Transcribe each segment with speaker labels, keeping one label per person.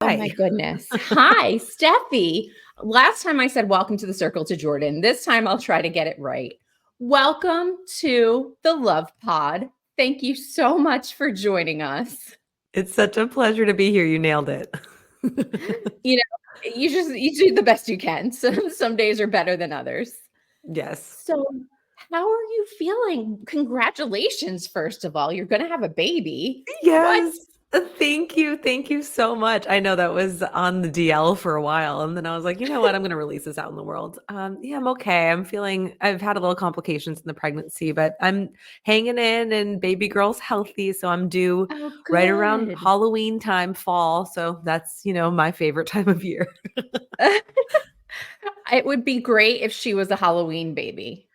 Speaker 1: Oh
Speaker 2: Hi.
Speaker 1: my goodness. Hi, Steffi. Last time I said welcome to the circle to Jordan. This time I'll try to get it right. Welcome to the Love Pod. Thank you so much for joining us.
Speaker 2: It's such a pleasure to be here. You nailed it.
Speaker 1: You know, you do the best you can. Some days are better than others.
Speaker 2: Yes.
Speaker 1: So, how are you feeling? Congratulations, first of all. You're going to have a baby. What?
Speaker 2: Yes. Thank you. Thank you so much. I know that was on the DL for a while. And then I was like, you know what? I'm going to release this out in the world. Yeah, I'm okay. I've had a little complications in the pregnancy, but I'm hanging in and baby girl's healthy. So I'm due
Speaker 1: Oh,
Speaker 2: right around
Speaker 1: good.
Speaker 2: Halloween time, fall. So that's, my favorite time of year.
Speaker 1: It would be great if she was a Halloween baby,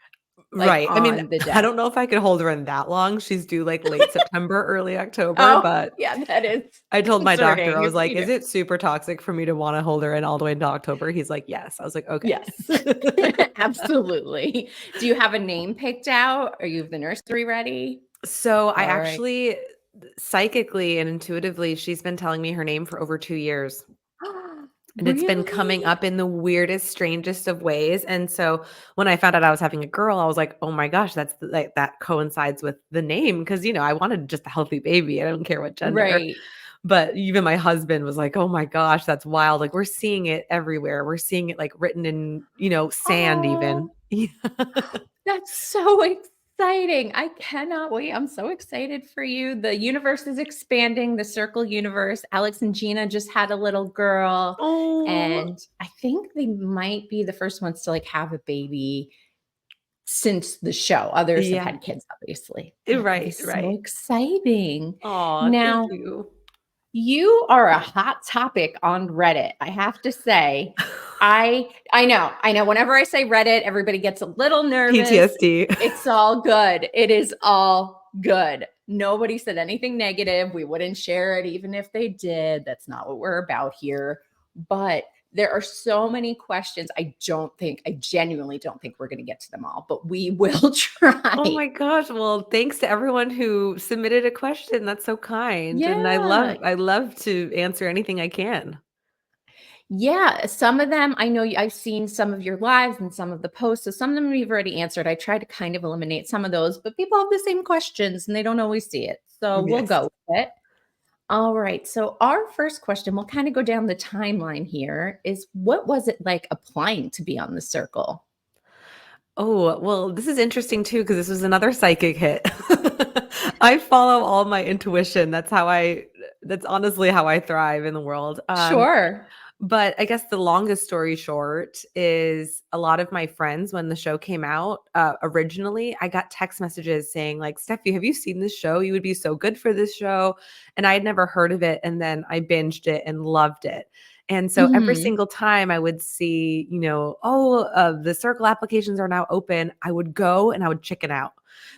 Speaker 1: like,
Speaker 2: Right. I mean,
Speaker 1: on the
Speaker 2: I
Speaker 1: deck.
Speaker 2: don't know if I could hold her in that long. She's due like late September, early October,
Speaker 1: Oh,
Speaker 2: but
Speaker 1: yeah, that is
Speaker 2: I told my doctor, I
Speaker 1: concerning
Speaker 2: was
Speaker 1: if
Speaker 2: like, "Is it super toxic for me to wanna hold her in all the way into October?" He's like, "Yes." I was like, "Okay."
Speaker 1: Yes, absolutely. Do you have a name picked out? Are you have the nursery ready?
Speaker 2: So, I
Speaker 1: All right.
Speaker 2: actually psychically and intuitively, she's been telling me her name for over 2 years, and it's been coming
Speaker 1: Really?
Speaker 2: up in the weirdest, strangest of ways, and so when I found out I was having a girl, I was like, "Oh my gosh, that's like that coincides with the name," because, I wanted just a healthy baby. I don't care what gender.
Speaker 1: Right.
Speaker 2: But even my husband was like, "Oh my gosh, that's wild." Like, we're seeing it everywhere. We're seeing it, like, written in, sand even.
Speaker 1: Oh, that's so exciting. I cannot wait. I'm so excited for you. The universe is expanding, the circle universe. Alex and Gina just had a little girl,
Speaker 2: Oh,
Speaker 1: and I think they might be the first ones to, like, have a baby since the show. Others have
Speaker 2: yeah.
Speaker 1: had kids, obviously, but that
Speaker 2: Right,
Speaker 1: is so
Speaker 2: right.
Speaker 1: exciting.
Speaker 2: Aw, thank
Speaker 1: Now,
Speaker 2: you.
Speaker 1: you are a hot topic on Reddit, I have to say. I know. Whenever I say Reddit, everybody gets a little nervous.
Speaker 2: PTSD.
Speaker 1: It's all good. It is all good. Nobody said anything negative. We wouldn't share it even if they did. That's not what we're about here. But there are so many questions. I genuinely don't think we're going to get to them all, but we will
Speaker 2: Oh
Speaker 1: try.
Speaker 2: my gosh. Well, thanks to everyone who submitted a question. That's so kind. And I
Speaker 1: Yeah.
Speaker 2: love I love to answer anything I can.
Speaker 1: Yeah, some of them I know I've seen some of your lives and some of the posts, so some of them we've already answered. I try to kind of eliminate some of those, but people have the same questions and they don't always see it. So we'll
Speaker 2: Yes.
Speaker 1: go with it. All right. So our first question, we'll kind of go down the timeline here, is what was it like applying to be on the circle?
Speaker 2: Oh, well, this is interesting too because this was another psychic hit. I follow all my intuition. That's honestly how I thrive in the world.
Speaker 1: Sure.
Speaker 2: But I guess the longest story short is a lot of my friends when the show came out, originally, I got text messages saying like, "Steffi, have you seen this show? You would be so good for this show." And I had never heard of it, and then I binged it and loved it. And so every
Speaker 1: Mhm.
Speaker 2: single time I would see, the circle applications are now open, I would go and I would chicken out.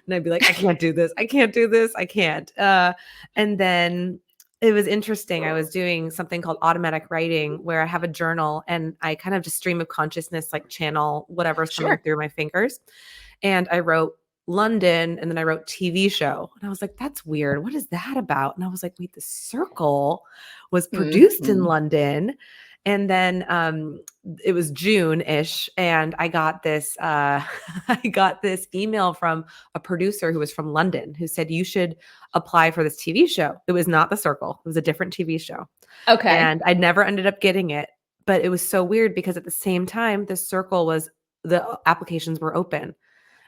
Speaker 2: And I'd be like, "I can't do this. I can't do this. I can't." And then it was interesting. I was doing something called automatic writing where I have a journal and I kind of just stream of consciousness, like channel whatever's coming
Speaker 1: Sure.
Speaker 2: through my fingers. And I wrote London and then I wrote TV show. And I was like, that's weird. What is that about? And I was like, wait, The Circle was produced in
Speaker 1: Mhm.
Speaker 2: London. And then it was June-ish, and I got this I got this email from a producer who was from London who said, "You should apply for this TV show." It was not The Circle. It was a different TV show.
Speaker 1: Okay.
Speaker 2: And I never ended up getting it. But it was so weird because at the same time, the applications were open.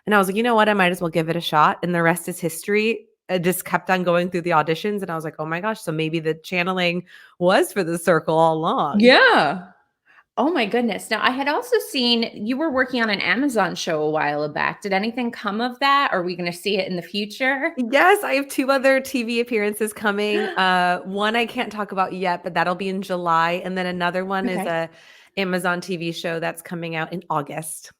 Speaker 2: And I was like, you know what? I might as well give it a shot. And the rest is history. I just kept on going through the auditions. And I was like, oh my gosh. So maybe the channeling was for The Circle all along.
Speaker 1: Yeah. Oh my goodness. Now, I had also seen you were working on an Amazon show a while back. Did anything come of that? Are we going to see it in the future?
Speaker 2: Yes, I have 2 other TV appearances coming. One I can't talk about yet, but that'll be in July. And then another one is
Speaker 1: Okay.
Speaker 2: a Amazon TV show that's coming out in August.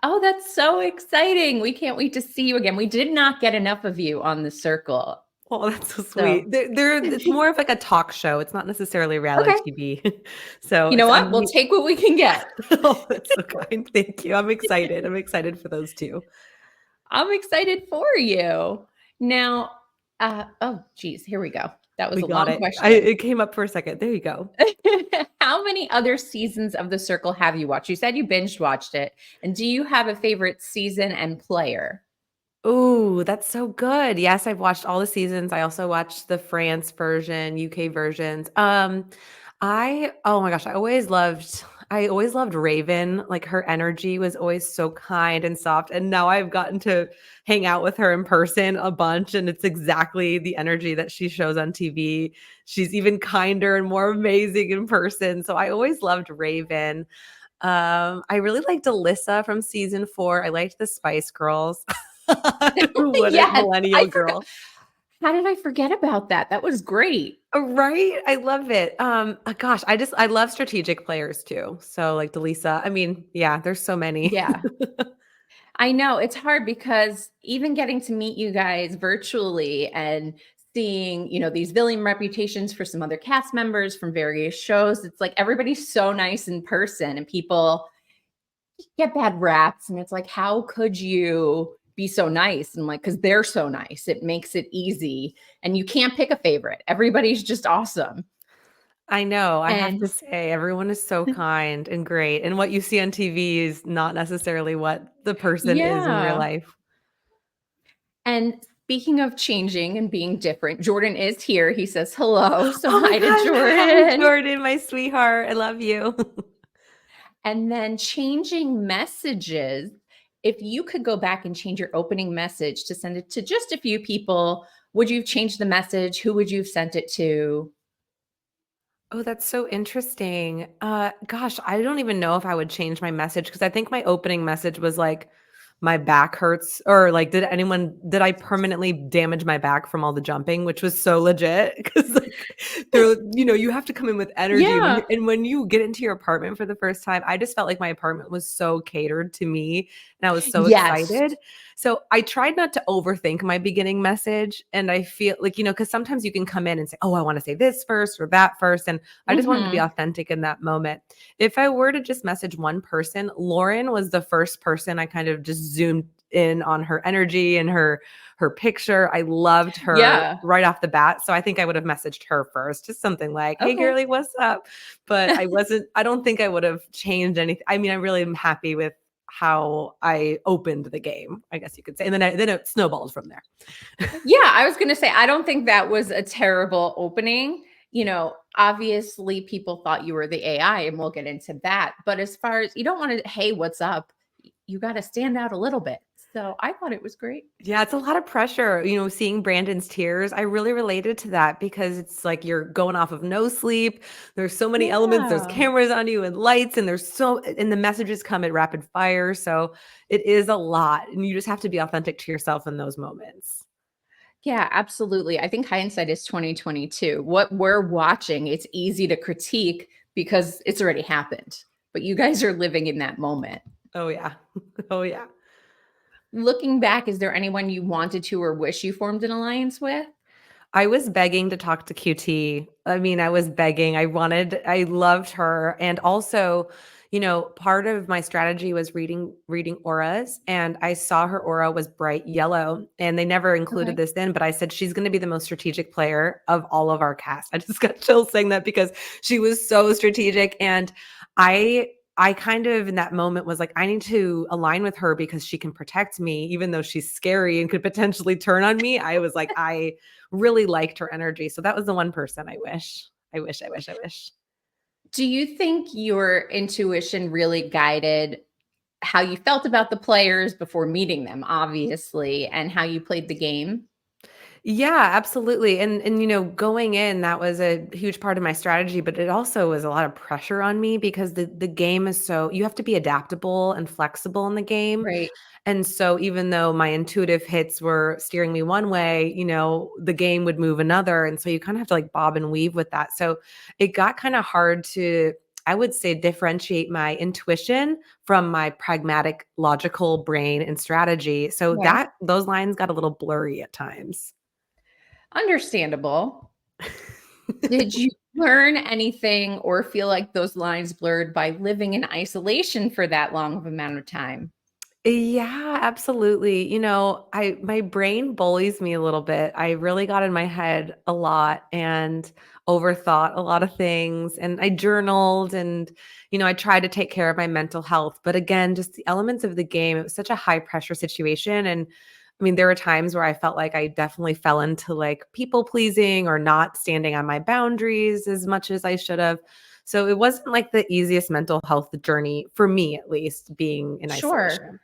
Speaker 1: Oh, that's so exciting. We can't wait to see you again. We did not get enough of you on the circle.
Speaker 2: Oh, that's so
Speaker 1: So,
Speaker 2: sweet. It's more of like a talk show. It's not necessarily reality
Speaker 1: okay.
Speaker 2: TV. So
Speaker 1: You know
Speaker 2: it's
Speaker 1: what? We'll take what we can get.
Speaker 2: Oh, that's so kind. Thank you. I'm excited. I'm excited for those 2.
Speaker 1: I'm excited for you. Now, oh, geez, here we go. That was
Speaker 2: We
Speaker 1: a
Speaker 2: got
Speaker 1: long
Speaker 2: it.
Speaker 1: question.
Speaker 2: It came up for a second. There you go.
Speaker 1: How many other seasons of The Circle have you watched? You said you binge watched it. And do you have a favorite season and player?
Speaker 2: Oh, that's so good. Yes, I've watched all the seasons. I also watched the France version, UK versions. I oh my gosh, I always loved Raven. Like her energy was always so kind and soft. And now I've gotten to hang out with her in person a bunch, and it's exactly the energy that she shows on TV. She's even kinder and more amazing in person. So I always loved Raven. I really liked Alyssa from season 4. I liked the Spice Girls. Who wouldn't?
Speaker 1: Yes,
Speaker 2: Millennial
Speaker 1: I forgot.
Speaker 2: girl.
Speaker 1: How did I forget about that? That was great.
Speaker 2: Right? I love it. Gosh, I love strategic players too. So like Delisa. I mean, yeah, there's so many.
Speaker 1: Yeah. I know it's hard because even getting to meet you guys virtually and seeing, these villain reputations for some other cast members from various shows, it's like everybody's so nice in person and people get bad raps. And it's like, how could you be so nice? And I'm like, because they're so nice. It makes it easy. And you can't pick a favorite. Everybody's just awesome.
Speaker 2: I know. I have to
Speaker 1: And
Speaker 2: say, everyone is so kind and great. And what you see on TV is not necessarily what the person is in real
Speaker 1: yeah.
Speaker 2: life.
Speaker 1: And speaking of changing and being different, Jordan is here. He says hello. So
Speaker 2: Oh my
Speaker 1: hi to
Speaker 2: gosh. Hi,
Speaker 1: Jordan.
Speaker 2: Jordan, my sweetheart. I love you.
Speaker 1: And then changing messages. If you could go back and change your opening message to send it to just a few people, would you have changed the message? Who would you have sent it to?
Speaker 2: Oh, that's so interesting. Gosh, I don't even know if I would change my message because I think my opening message was like, my back hurts, or like, did I permanently damage my back from all the jumping, which was so legit because like, you have to come in with energy
Speaker 1: Yeah.
Speaker 2: when you get into your apartment for the first time. I just felt like my apartment was so catered to me and I was so
Speaker 1: Yes.
Speaker 2: excited. So I tried not to overthink my beginning message. And I feel like, because sometimes you can come in and say, oh, I want to say this first or that first. And I just wanted to be
Speaker 1: Hmm.
Speaker 2: authentic in that moment. If I were to just message one person, Lauren was the first person I kind of just zoomed in on her energy and her picture. I loved her
Speaker 1: Yeah.
Speaker 2: right off the bat. So I think I would have messaged her first, just something like, hey
Speaker 1: Okay.
Speaker 2: girly, what's up? But I don't think I would have changed anything. I mean, I really am happy with how I opened the game, I guess you could say. And then it snowballed from there.
Speaker 1: Yeah, I was going to say, I don't think that was a terrible opening. Obviously people thought you were the AI and we'll get into that. But as far as you don't want to, hey, what's up? You got to stand out a little bit. So I thought it was great.
Speaker 2: Yeah, it's a lot of pressure, seeing Brandon's tears. I really related to that because it's like you're going off of no sleep. There's so many elements, there's
Speaker 1: Yeah.
Speaker 2: cameras on you and lights, and and the messages come at rapid fire. So it is a lot. And you just have to be authentic to yourself in those moments.
Speaker 1: Yeah, absolutely. I think hindsight is 2022. What we're watching, it's easy to critique because it's already happened. But you guys are living in that moment.
Speaker 2: Oh yeah. Oh yeah.
Speaker 1: Looking back, is there anyone you wanted to or wish you formed an alliance with?
Speaker 2: I was begging to talk to QT. I mean, I was begging. I loved her. And also, part of my strategy was reading auras, and I saw her aura was bright yellow, and they never included
Speaker 1: Okay.
Speaker 2: this in, but I said she's going to be the most strategic player of all of our cast. I just got chills saying that because she was so strategic, and I kind of in that moment was like, I need to align with her because she can protect me, even though she's scary and could potentially turn on me. I was like, I really liked her energy. So that was the one person I wish. I wish, I wish, I wish.
Speaker 1: Do you think your intuition really guided how you felt about the players before meeting them, obviously, and how you played the game?
Speaker 2: Yeah, absolutely. And going in, that was a huge part of my strategy, but it also was a lot of pressure on me because the game is so you have to be adaptable and flexible in the game.
Speaker 1: Right.
Speaker 2: And so even though my intuitive hits were steering me one way, the game would move another. And so you kind of have to like bob and weave with that. So it got kind of hard to, I would say, differentiate my intuition from my pragmatic, logical brain and strategy. So
Speaker 1: Okay.
Speaker 2: those lines got a little blurry at times.
Speaker 1: Understandable. Did you learn anything or feel like those lines blurred by living in isolation for that long of amount of time?
Speaker 2: Yeah, absolutely. My brain bullies me a little bit. I really got in my head a lot and overthought a lot of things, and I journaled, and I tried to take care of my mental health. But again, just the elements of the game, it was such a high pressure situation. And I mean, there were times where I felt like I definitely fell into like people pleasing or not standing on my boundaries as much as I should have. So it wasn't like the easiest mental health journey for me, at least, being in
Speaker 1: Sure.
Speaker 2: isolation.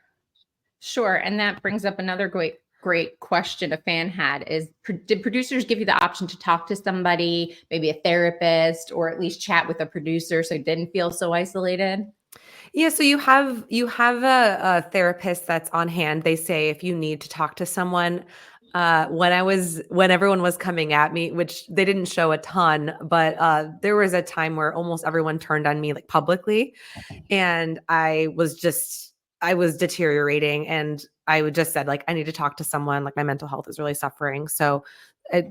Speaker 1: Sure. And that brings up another great question a fan had is did producers give you the option to talk to somebody, maybe a therapist, or at least chat with a producer so you didn't feel so isolated?
Speaker 2: Yeah, so you have a therapist that's on hand. They say if you need to talk to someone. When everyone was coming at me, which they didn't show a ton, but there was a time where almost everyone turned on me like publicly, and I was deteriorating, and I would just said like I need to talk to someone, like my mental health is really suffering. So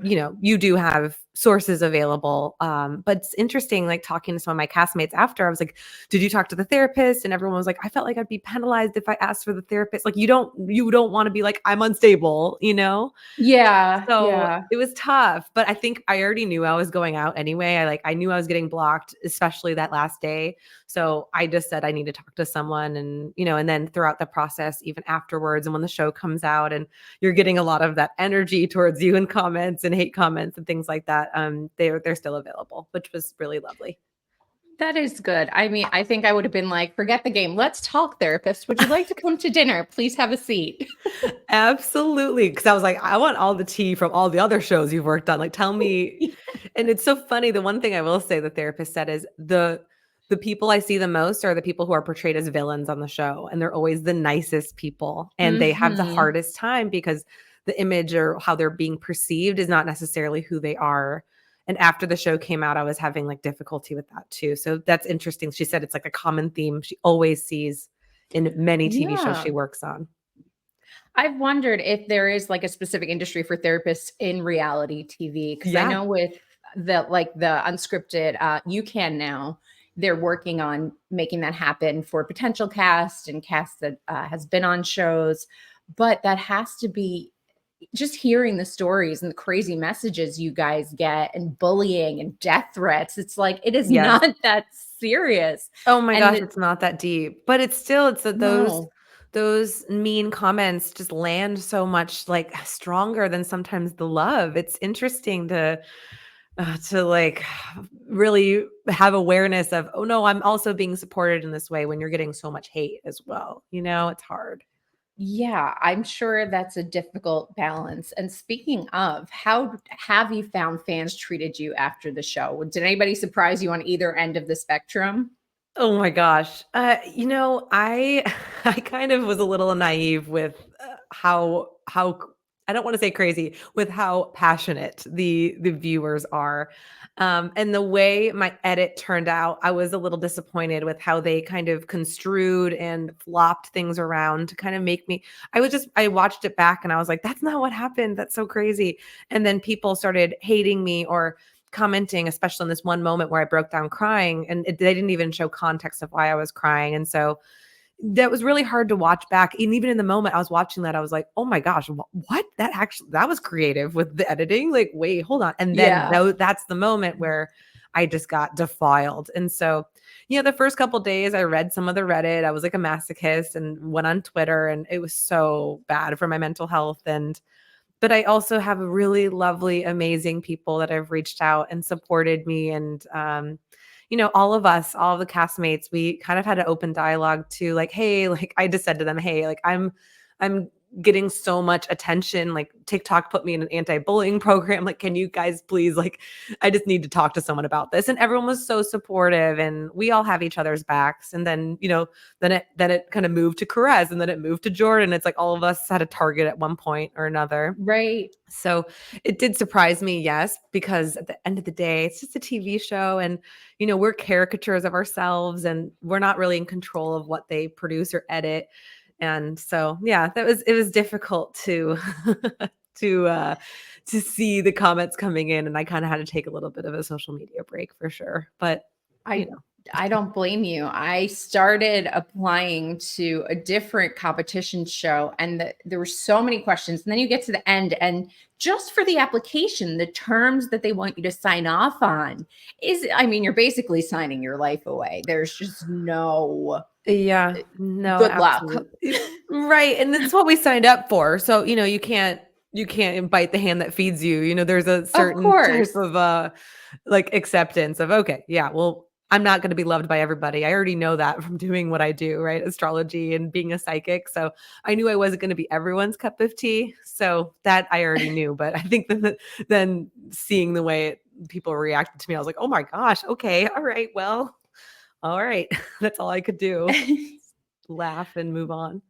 Speaker 2: you do have sources available, but it's interesting like talking to some of my castmates after. I was like, did you talk to the therapist? And everyone was like, I felt like I'd be penalized if I asked for the therapist. Like you don't want to be like, I'm unstable.
Speaker 1: Yeah.
Speaker 2: So
Speaker 1: Yeah.
Speaker 2: it was tough, but I think I already knew I was going out anyway. I knew I was getting blocked, especially that last day. So I just said I need to talk to someone, and then throughout the process, even afterwards, and when the show comes out, and you're getting a lot of that energy towards you in comments and hate comments and things like that. They're still available, which was really lovely.
Speaker 1: That is good. I mean, I think I would have been like, forget the game. Let's talk, therapist. Would you like to come to dinner? Please have a seat.
Speaker 2: Absolutely. Because I was like, I want all the tea from all the other shows you've worked on. Like, tell me. And it's so funny. The one thing I will say the therapist said is the people I see the most are the people who are portrayed as villains on the show. And they're always the nicest people. And they have the
Speaker 1: Hmm.
Speaker 2: hardest time because the image or how they're being perceived is not necessarily who they are. And after the show came out, I was having like difficulty with that too. So that's interesting. She said it's like a common theme she always sees in many TV shows
Speaker 1: Yeah.
Speaker 2: she works on.
Speaker 1: I've wondered if there is like a specific industry for therapists in reality TV because I
Speaker 2: Yeah.
Speaker 1: know with the unscripted, you can now. They're working on making that happen for potential cast and cast that has been on shows, but that has to be just hearing the stories and the crazy messages you guys get and bullying and death threats. It's like it is
Speaker 2: Yes.
Speaker 1: not that serious,
Speaker 2: Oh my
Speaker 1: and
Speaker 2: gosh, it's not that deep, but it's that those
Speaker 1: no,
Speaker 2: those mean comments just land so much like stronger than sometimes the love. It's interesting to like really have awareness of, oh no, I'm also being supported in this way when you're getting so much hate as well. It's hard.
Speaker 1: yeah, I'm sure that's a difficult balance. And speaking of, how have you found fans treated you after the show? Did anybody surprise you on either end of the spectrum?
Speaker 2: Oh my gosh. I I kind of was a little naive with I don't want to say crazy with how passionate the viewers are. And the way my edit turned out, I was a little disappointed with how they kind of construed and flopped things around to kind of make me I watched it back and I was like, that's not what happened. That's so crazy. And then people started hating me or commenting, especially in this one moment where I broke down crying, and they didn't even show context of why I was crying. And so that was really hard to watch back. And even in the moment I was watching that, I was like, oh my gosh, what? That was creative with the editing. Like, wait, hold on. And then
Speaker 1: Yeah.
Speaker 2: that's the moment where I just got defiled. And so, the first couple days I read some of the Reddit. I was like a masochist and went on Twitter, and it was so bad for my mental health. But I also have really lovely, amazing people that have reached out and supported me. And, all of us, all of the castmates, we kind of had an open dialogue to like, hey, like I just said to them, hey, like I'm getting so much attention. Like TikTok put me in an anti-bullying program. Like, can you guys please, like, I just need to talk to someone about this. And everyone was so supportive, and we all have each other's backs. And then, then it kind of moved to Perez, and then it moved to Jordan. It's like all of us had a target at one point or another.
Speaker 1: Right.
Speaker 2: So it did surprise me, yes, because at the end of the day, it's just a TV show, and we're caricatures of ourselves, and we're not really in control of what they produce or edit. And so, yeah, it was difficult to to uh to see the comments coming in, and I kind of had to take a little bit of a social media break for sure. But, you
Speaker 1: I
Speaker 2: know.
Speaker 1: I don't blame you. I started applying to a different competition show, and there were so many questions. And then you get to the end, and just for the application, the terms that they want you to sign off on I mean, you're basically signing your life away. There's just no
Speaker 2: Yeah, no,
Speaker 1: good luck.
Speaker 2: absolutely. Right, and that's what we signed up for. So, you can't bite the hand that feeds you. There's a
Speaker 1: Of
Speaker 2: certain type
Speaker 1: course.
Speaker 2: of like acceptance of, okay, yeah, well, I'm not going to be loved by everybody. I already know that from doing what I do, right? Astrology and being a psychic. So I knew I wasn't going to be everyone's cup of tea. So that I already knew. But I think then seeing the way people reacted to me, I was like, oh my gosh, okay, all right, well, all right. That's all I could do. Laugh and move on.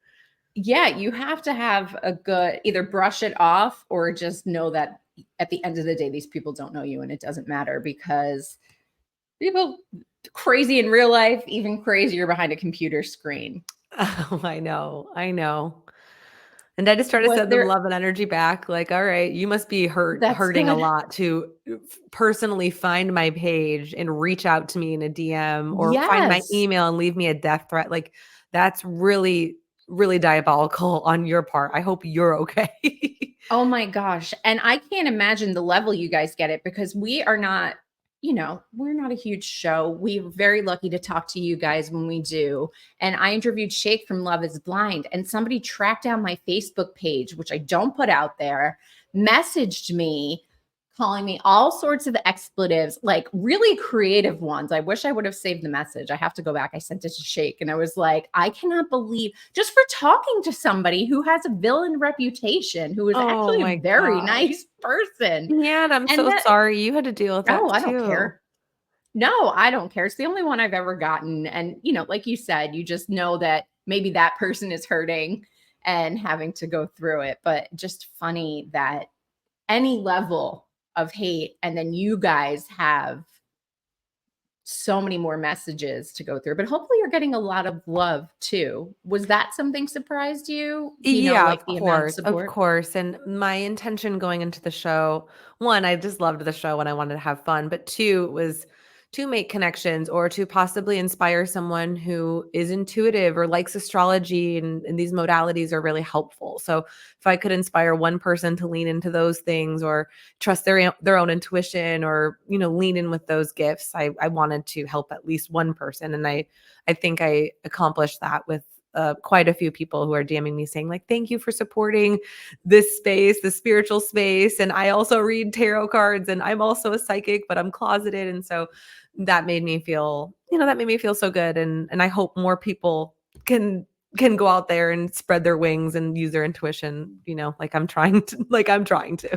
Speaker 1: Yeah, you have to have a good either brush it off or just know that at the end of the day, these people don't know you and it doesn't matter because people crazy in real life, even crazier behind a computer screen.
Speaker 2: Oh, I know. I know. And I just try to
Speaker 1: Was
Speaker 2: send them
Speaker 1: there
Speaker 2: love and energy back. Like, all right, you must be
Speaker 1: That's
Speaker 2: hurting a
Speaker 1: good.
Speaker 2: lot to personally find my page and reach out to me in a DM or find my
Speaker 1: Yes.
Speaker 2: email and leave me a death threat. Like, that's really, really diabolical on your part. I hope you're okay.
Speaker 1: Oh my gosh. And I can't imagine the level you guys get it because we are not, we're not a huge show. We're very lucky to talk to you guys when we do. And I interviewed Shake from Love is Blind, and somebody tracked down my Facebook page, which I don't put out there, messaged me calling me all sorts of expletives, like really creative ones. I wish I would have saved the message. I have to go back. I sent it to Shake and I was like, I cannot believe just for talking to somebody who has a villain reputation, who is
Speaker 2: Oh
Speaker 1: actually a
Speaker 2: my
Speaker 1: very
Speaker 2: gosh.
Speaker 1: nice person.
Speaker 2: Yeah, and I'm
Speaker 1: And
Speaker 2: so
Speaker 1: that,
Speaker 2: sorry you had to deal with that
Speaker 1: oh, I don't
Speaker 2: too.
Speaker 1: care. No, I don't care. It's the only one I've ever gotten. And, like you said, you just know that maybe that person is hurting and having to go through it. But just funny that any level of hate, and then you guys have so many more messages to go through, but hopefully you're getting a lot of love too. Was that something surprised you?
Speaker 2: Yeah,
Speaker 1: Like the amount of
Speaker 2: of
Speaker 1: support?
Speaker 2: course. And my intention going into the show, one, I just loved the show and I wanted to have fun, but two was to make connections or to possibly inspire someone who is intuitive or likes astrology and these modalities are really helpful. So if I could inspire one person to lean into those things or trust their own intuition or, lean in with those gifts, I wanted to help at least one person. And I think I accomplished that with quite a few people who are DMing me saying like, thank you for supporting this space, the spiritual space. And I also read tarot cards and I'm also a psychic, but I'm closeted. And so that made me feel, so good. And I hope more people can go out there and spread their wings and use their intuition, like I'm trying to,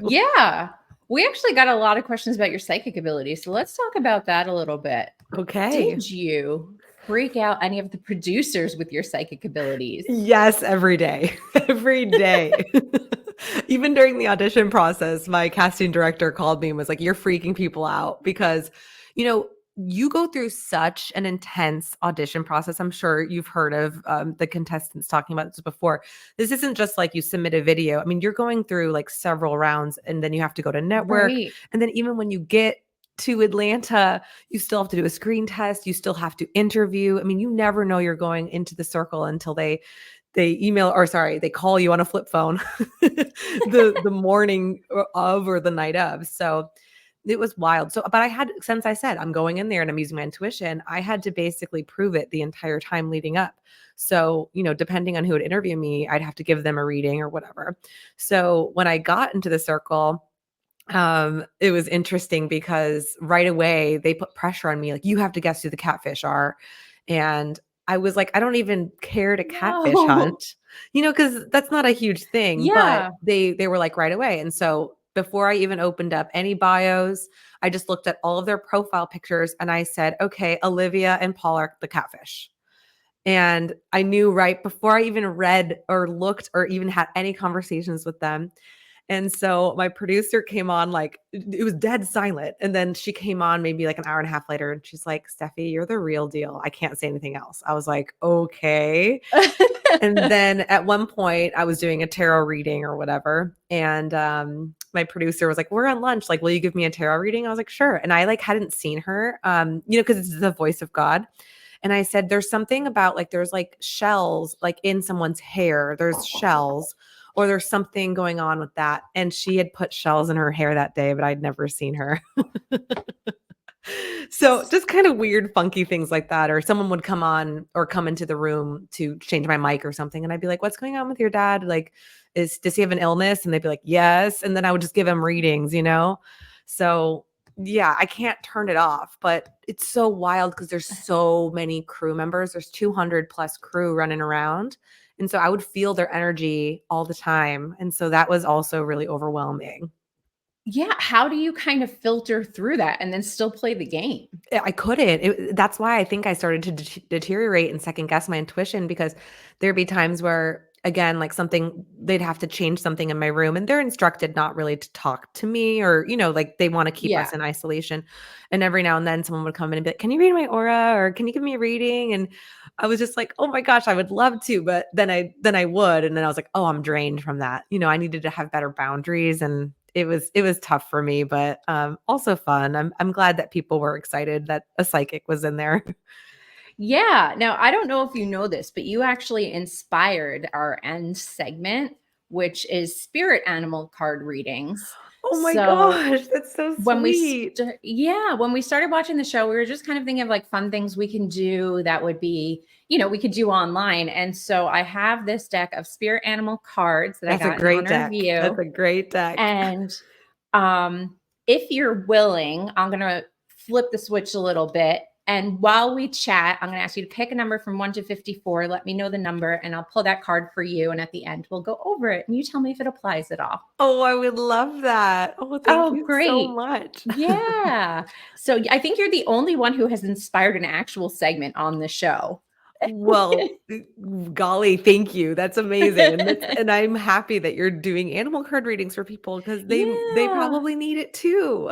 Speaker 1: Yeah. We actually got a lot of questions about your psychic abilities. So let's talk about that a little bit.
Speaker 2: Okay.
Speaker 1: Did you freak out any of the producers with your psychic abilities?
Speaker 2: Yes, every day. Every day. Even during the audition process, my casting director called me and was like, "You're freaking people out because, you go through such an intense audition process. I'm sure you've heard of the contestants talking about this before. This isn't just like you submit a video. I mean, you're going through like several rounds and then you have to go to network.
Speaker 1: Right.
Speaker 2: And then even when you get to Atlanta, you still have to do a screen test. You still have to interview. I mean, you never know you're going into the circle until they call you on a flip phone the morning of or the night of. So it was wild. So, but since I said I'm going in there and I'm using my intuition, I had to basically prove it the entire time leading up. So, depending on who would interview me, I'd have to give them a reading or whatever. So when I got into the circle, it was interesting because right away they put pressure on me, like, you have to guess who the catfish are. And I was like, I don't even care to catfish
Speaker 1: No.
Speaker 2: hunt, because that's not a huge thing. But
Speaker 1: Yeah.
Speaker 2: they were like right away. And so before I even opened up any bios, I just looked at all of their profile pictures and I said, okay, Olivia and Paul are the catfish. And I knew right before I even read or looked or even had any conversations with them. And so my producer came on, like, it was dead silent. And then she came on maybe like an hour and a half later and she's like, Steffi, you're the real deal. I can't say anything else. I was like, okay. And then at one point I was doing a tarot reading or whatever. And my producer was like, we're on lunch. Like, will you give me a tarot reading? I was like, sure. And I like hadn't seen her, cause it's the voice of God. And I said, there's something about like, there's like shells, like in someone's hair, there's shells, or there's something going on with that. And she had put shells in her hair that day, but I'd never seen her. So just kind of weird, funky things like that. Or someone would come on or come into the room to change my mic or something. And I'd be like, what's going on with your dad? Like, does he have an illness? And they'd be like, yes. And then I would just give him readings, So yeah, I can't turn it off, but it's so wild because there's so many crew members. There's 200 plus crew running around. And so I would feel their energy all the time. And so that was also really overwhelming.
Speaker 1: Yeah. How do you kind of filter through that and then still play the game?
Speaker 2: I couldn't. That's why I think I started to deteriorate and second guess my intuition, because there'd be times where, again, like they'd have to change something in my room and they're instructed not really to talk to me, or, like they want to keep us in isolation. And every now and then someone would come in and be like, can you read my aura, or can you give me a reading? And I was just like, oh my gosh, I would love to. But then I would. And then I was like, oh, I'm drained from that. I needed to have better boundaries, and it was tough for me, but also fun. I'm glad that people were excited that a psychic was in there.
Speaker 1: Yeah. Now, I don't know if you know this, but you actually inspired our end segment, which is spirit animal card readings.
Speaker 2: Oh my gosh, that's so sweet.
Speaker 1: When we started watching the show, we were just kind of thinking of like fun things we can do that would be, we could do online. And so I have this deck of spirit animal cards that I got in honor of you.
Speaker 2: That's a great deck.
Speaker 1: And if you're willing, I'm going to flip the switch a little bit. And while we chat, I'm going to ask you to pick a number from 1 to 54. Let me know the number and I'll pull that card for you. And at the end, we'll go over it and you tell me if it applies at all.
Speaker 2: Oh, I would love that. Oh, thank you so much.
Speaker 1: Yeah. So I think you're the only one who has inspired an actual segment on the show.
Speaker 2: Well, golly, thank you. That's amazing. And I'm happy that you're doing animal card readings for people, because they probably need it too.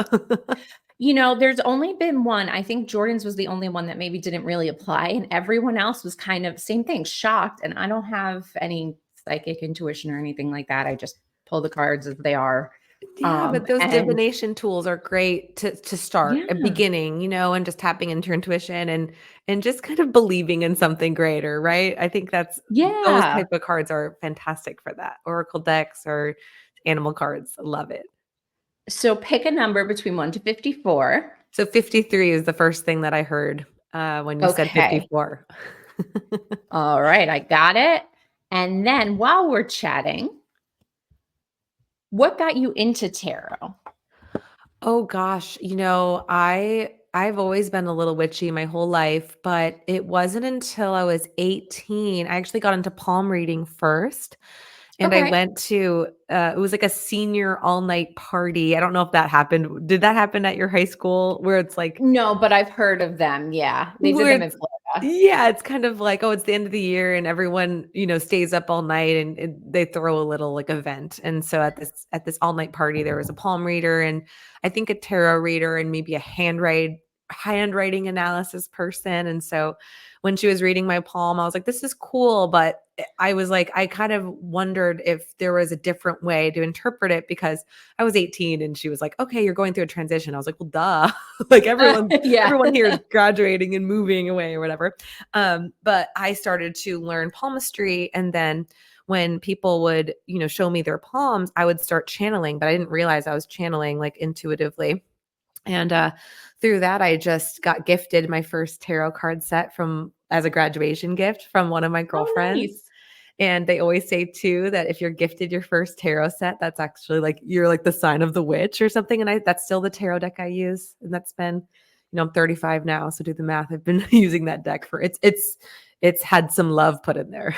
Speaker 1: There's only been one. I think Jordan's was the only one that maybe didn't really apply. And everyone else was kind of same thing, shocked. And I don't have any psychic intuition or anything like that. I just pull the cards as they are.
Speaker 2: Yeah, but those divination tools are great to start at beginning, and just tapping into your intuition and just kind of believing in something greater, right? I think those type of cards are fantastic for that. Oracle decks or animal cards. I love it.
Speaker 1: So pick a number between 1 to 54.
Speaker 2: So 53 is the first thing that I heard when you said 54.
Speaker 1: All right, I got it. And then while we're chatting, what got you into tarot?
Speaker 2: Oh gosh, I've always been a little witchy my whole life, but it wasn't until I was 18. I actually got into palm reading first. And I went to, it was like a senior all-night party. I don't know if that happened. Did that happen at your high school, where it's like?
Speaker 1: No, but I've heard of them. Yeah. They did them in Florida.
Speaker 2: Yeah. It's kind of like, oh, it's the end of the year and everyone, stays up all night and they throw a little like event. And so at this all-night party, there was a palm reader and I think a tarot reader and maybe a handwriting analysis person. And so when she was reading my palm, I was like, this is cool. But I was like, I kind of wondered if there was a different way to interpret it, because I was 18 and she was like, okay, you're going through a transition. I was like, well, duh. Like everyone here is graduating and moving away or whatever. But I started to learn palmistry. And then when people would, show me their palms, I would start channeling, but I didn't realize I was channeling like intuitively. And through that, I just got gifted my first tarot card set as a graduation gift from one of my girlfriends. Oh, nice. And they always say too, that if you're gifted your first tarot set, that's actually like, you're like the sign of the witch or something. And that's still the tarot deck I use. And that's been, I'm 35 now. So do the math. I've been using that deck for it's had some love put in there.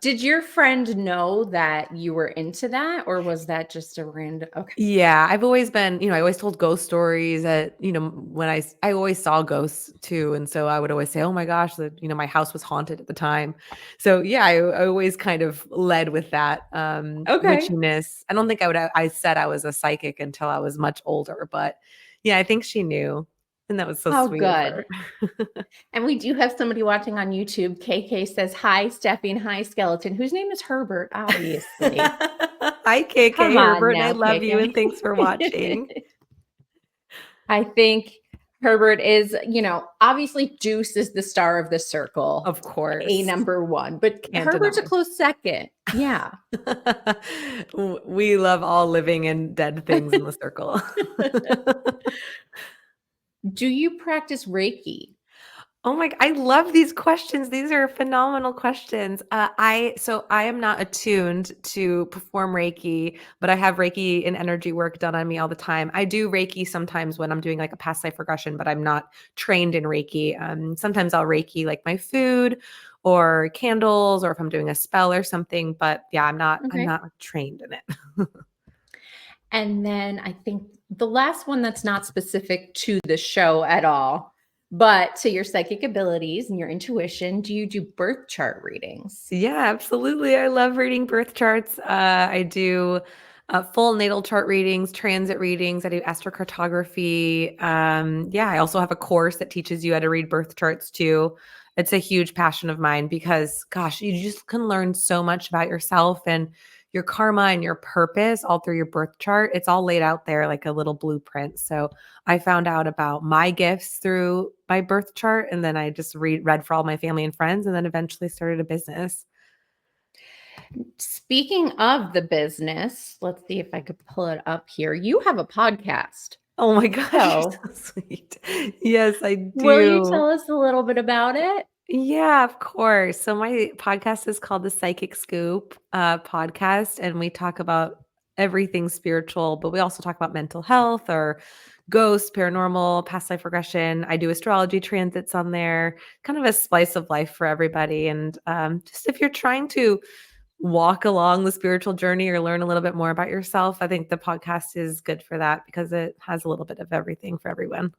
Speaker 1: Did your friend know that you were into that, or was that just a random? Okay.
Speaker 2: Yeah, I've always been, I always told ghost stories that, when I always saw ghosts too. And so I would always say, oh my gosh, my house was haunted at the time. So yeah, I always kind of led with that witchiness. I don't think I said I was a psychic until I was much older, but yeah, I think she knew. And that was so
Speaker 1: Oh,
Speaker 2: sweet of
Speaker 1: good.
Speaker 2: her.
Speaker 1: And we do have somebody watching on YouTube. KK says, hi, Steffi, and hi, Skeleton, whose name is Herbert, obviously.
Speaker 2: Hi, KK
Speaker 1: Come on
Speaker 2: Herbert. And I
Speaker 1: now,
Speaker 2: love you. And thanks for
Speaker 1: KK.
Speaker 2: watching.
Speaker 1: I think Herbert is, obviously Deuce is the star of the circle.
Speaker 2: Of course.
Speaker 1: A number one, but
Speaker 2: Can't
Speaker 1: Herbert's a
Speaker 2: deny.
Speaker 1: close second. Yeah.
Speaker 2: We love all living and dead things in the circle.
Speaker 1: Do you practice Reiki?
Speaker 2: Oh my, I love these questions. These are phenomenal questions. I am not attuned to perform Reiki, but I have Reiki and energy work done on me all the time. I do Reiki sometimes when I'm doing like a past life regression, but I'm not trained in Reiki. Sometimes I'll Reiki like my food or candles, or if I'm doing a spell or something. But yeah, I'm not trained in it.
Speaker 1: And then I think the last one that's not specific to the show at all, but to your psychic abilities and your intuition, do you do birth chart readings?
Speaker 2: Yeah, absolutely. I love reading birth charts. I do full natal chart readings, transit readings. I do astrocartography. Yeah, I also have a course that teaches you how to read birth charts too. It's a huge passion of mine because, gosh, you just can learn so much about yourself and your karma and your purpose all through your birth chart. It's all laid out there like a little blueprint. So I found out about my gifts through my birth chart, and then I just read for all my family and friends, and then eventually started a business.
Speaker 1: Speaking of the business, let's see if I could pull it up here. You have a podcast.
Speaker 2: Oh my gosh, you're
Speaker 1: So,
Speaker 2: so sweet. Yes, I do.
Speaker 1: will you tell us a little bit about it?
Speaker 2: Yeah, of course. So my podcast is called the Psychic Scoop podcast, and we talk about everything spiritual, but we also talk about mental health or ghosts, paranormal, past life regression. I do astrology transits on there, kind of a slice of life for everybody. And just if you're trying to walk along the spiritual journey or learn a little bit more about yourself, I think the podcast is good for that because it has a little bit of everything for everyone.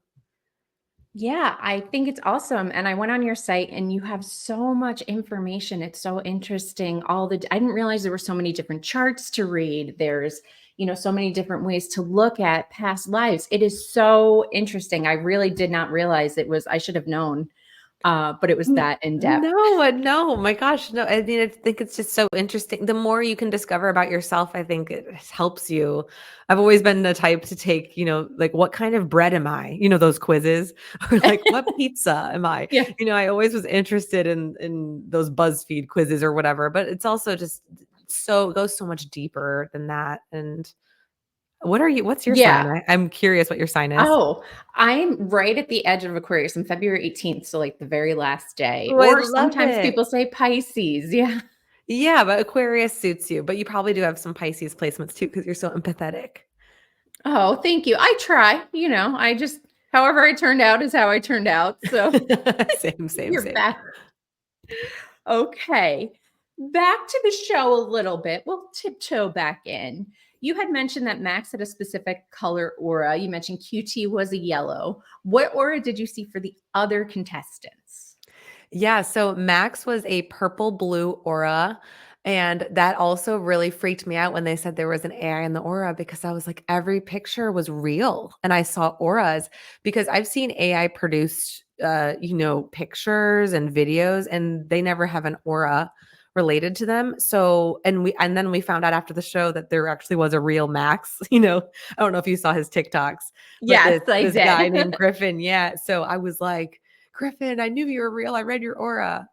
Speaker 1: Yeah, I think it's awesome. And I went on your site and you have so much information. It's so interesting. I didn't realize there were so many different charts to read. There's, so many different ways to look at past lives. It is so interesting. I really did not realize I should have known. But it was that in depth.
Speaker 2: No, my gosh, no. I mean, I think it's just so interesting. The more you can discover about yourself, I think it helps you. I've always been the type to take, like what kind of bread am I? Those quizzes, or like what pizza am I?
Speaker 1: Yeah.
Speaker 2: I always was interested in those BuzzFeed quizzes or whatever. But it's also just it goes so much deeper than that. And what's your
Speaker 1: Yeah.
Speaker 2: sign? I'm curious what your sign is.
Speaker 1: Oh, I'm right at the edge of Aquarius on February 18th. So like the very last day.
Speaker 2: Oh, I
Speaker 1: Or
Speaker 2: love
Speaker 1: sometimes
Speaker 2: it.
Speaker 1: people say Pisces. Yeah.
Speaker 2: Yeah, but Aquarius suits you, but you probably do have some Pisces placements too because you're so empathetic.
Speaker 1: Oh, thank you. I try, however I turned out is how I turned out. So
Speaker 2: Same.
Speaker 1: you're back. Okay. Back to the show a little bit. We'll tiptoe back in. You had mentioned that Max had a specific color aura. You mentioned QT was a yellow. What aura did you see for the other contestants?
Speaker 2: Yeah, so Max was a purple blue aura. And that also really freaked me out when they said there was an AI in the aura because I was like, every picture was real. And I saw auras because I've seen AI produce, pictures and videos, and they never have an aura related to them. So, and then we found out after the show that there actually was a real Max. I don't know if you saw his TikToks, but
Speaker 1: Yes, I
Speaker 2: this
Speaker 1: did.
Speaker 2: guy named Griffin. Yeah. So I was like, Griffin, I knew you were real. I read your aura.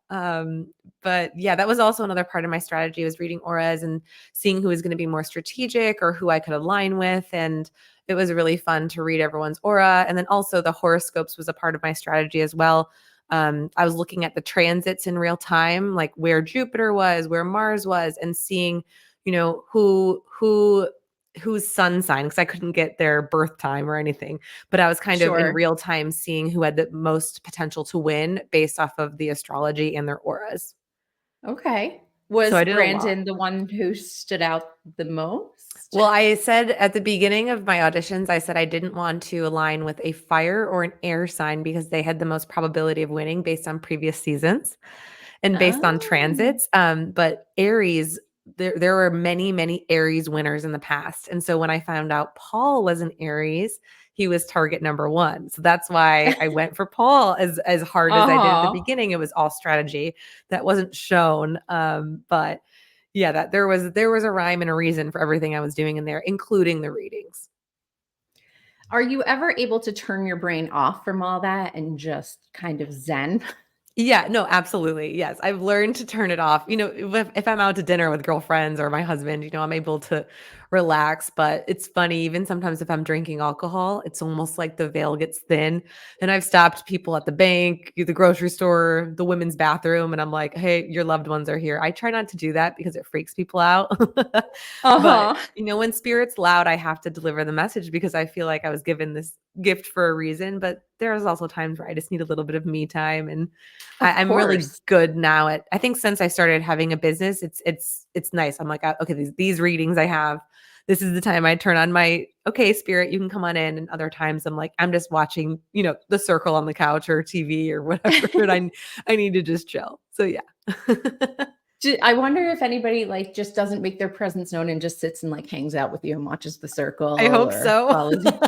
Speaker 2: But yeah, that was also another part of my strategy, was reading auras and seeing who was going to be more strategic or who I could align with. And it was really fun to read everyone's aura. And then also the horoscopes was a part of my strategy as well. I was looking at the transits in real time, like where Jupiter was, where Mars was, and seeing, whose sun sign, because I couldn't get their birth time or anything, but I was kind of in real time seeing who had the most potential to win based off of the astrology and their auras.
Speaker 1: Okay. Was
Speaker 2: So I did
Speaker 1: Brandon the one who stood out the most?
Speaker 2: Well, I said at the beginning of my auditions, I said I didn't want to align with a fire or an air sign because they had the most probability of winning based on previous seasons and based on transits. But Aries there were many, many Aries winners in the past. And so when I found out Paul was an Aries, he was target number one. So that's why I went for Paul as hard as I did at the
Speaker 1: Oh,
Speaker 2: beginning. It was all strategy that wasn't shown. But yeah, that there was a rhyme and a reason for everything I was doing in there, including the readings.
Speaker 1: are you ever able to turn your brain off from all that and just kind of zen?
Speaker 2: Yeah, no, absolutely. Yes. I've learned to turn it off. If I'm out to dinner with girlfriends or my husband, I'm able to relax. But it's funny, even sometimes if I'm drinking alcohol, it's almost like the veil gets thin. And I've stopped people at the bank, the grocery store, the women's bathroom, and I'm like, hey, your loved ones are here. I try not to do that because it freaks people out. But
Speaker 1: Uh-huh.
Speaker 2: when spirit's loud, I have to deliver the message because I feel like I was given this gift for a reason. But there's also times where I just need a little bit of me time, and
Speaker 1: Of
Speaker 2: I'm really
Speaker 1: course.
Speaker 2: good now at. I think since I started having a business, it's nice. I'm like, okay, these readings I have. This is the time I turn on my okay spirit. You can come on in, and other times I'm like, I'm just watching, The Circle on the couch or TV or whatever, and I need to just chill. So yeah.
Speaker 1: I wonder if anybody like just doesn't make their presence known and just sits and like hangs out with you and watches The
Speaker 2: I
Speaker 1: Circle
Speaker 2: hope
Speaker 1: or
Speaker 2: so.
Speaker 1: follows you.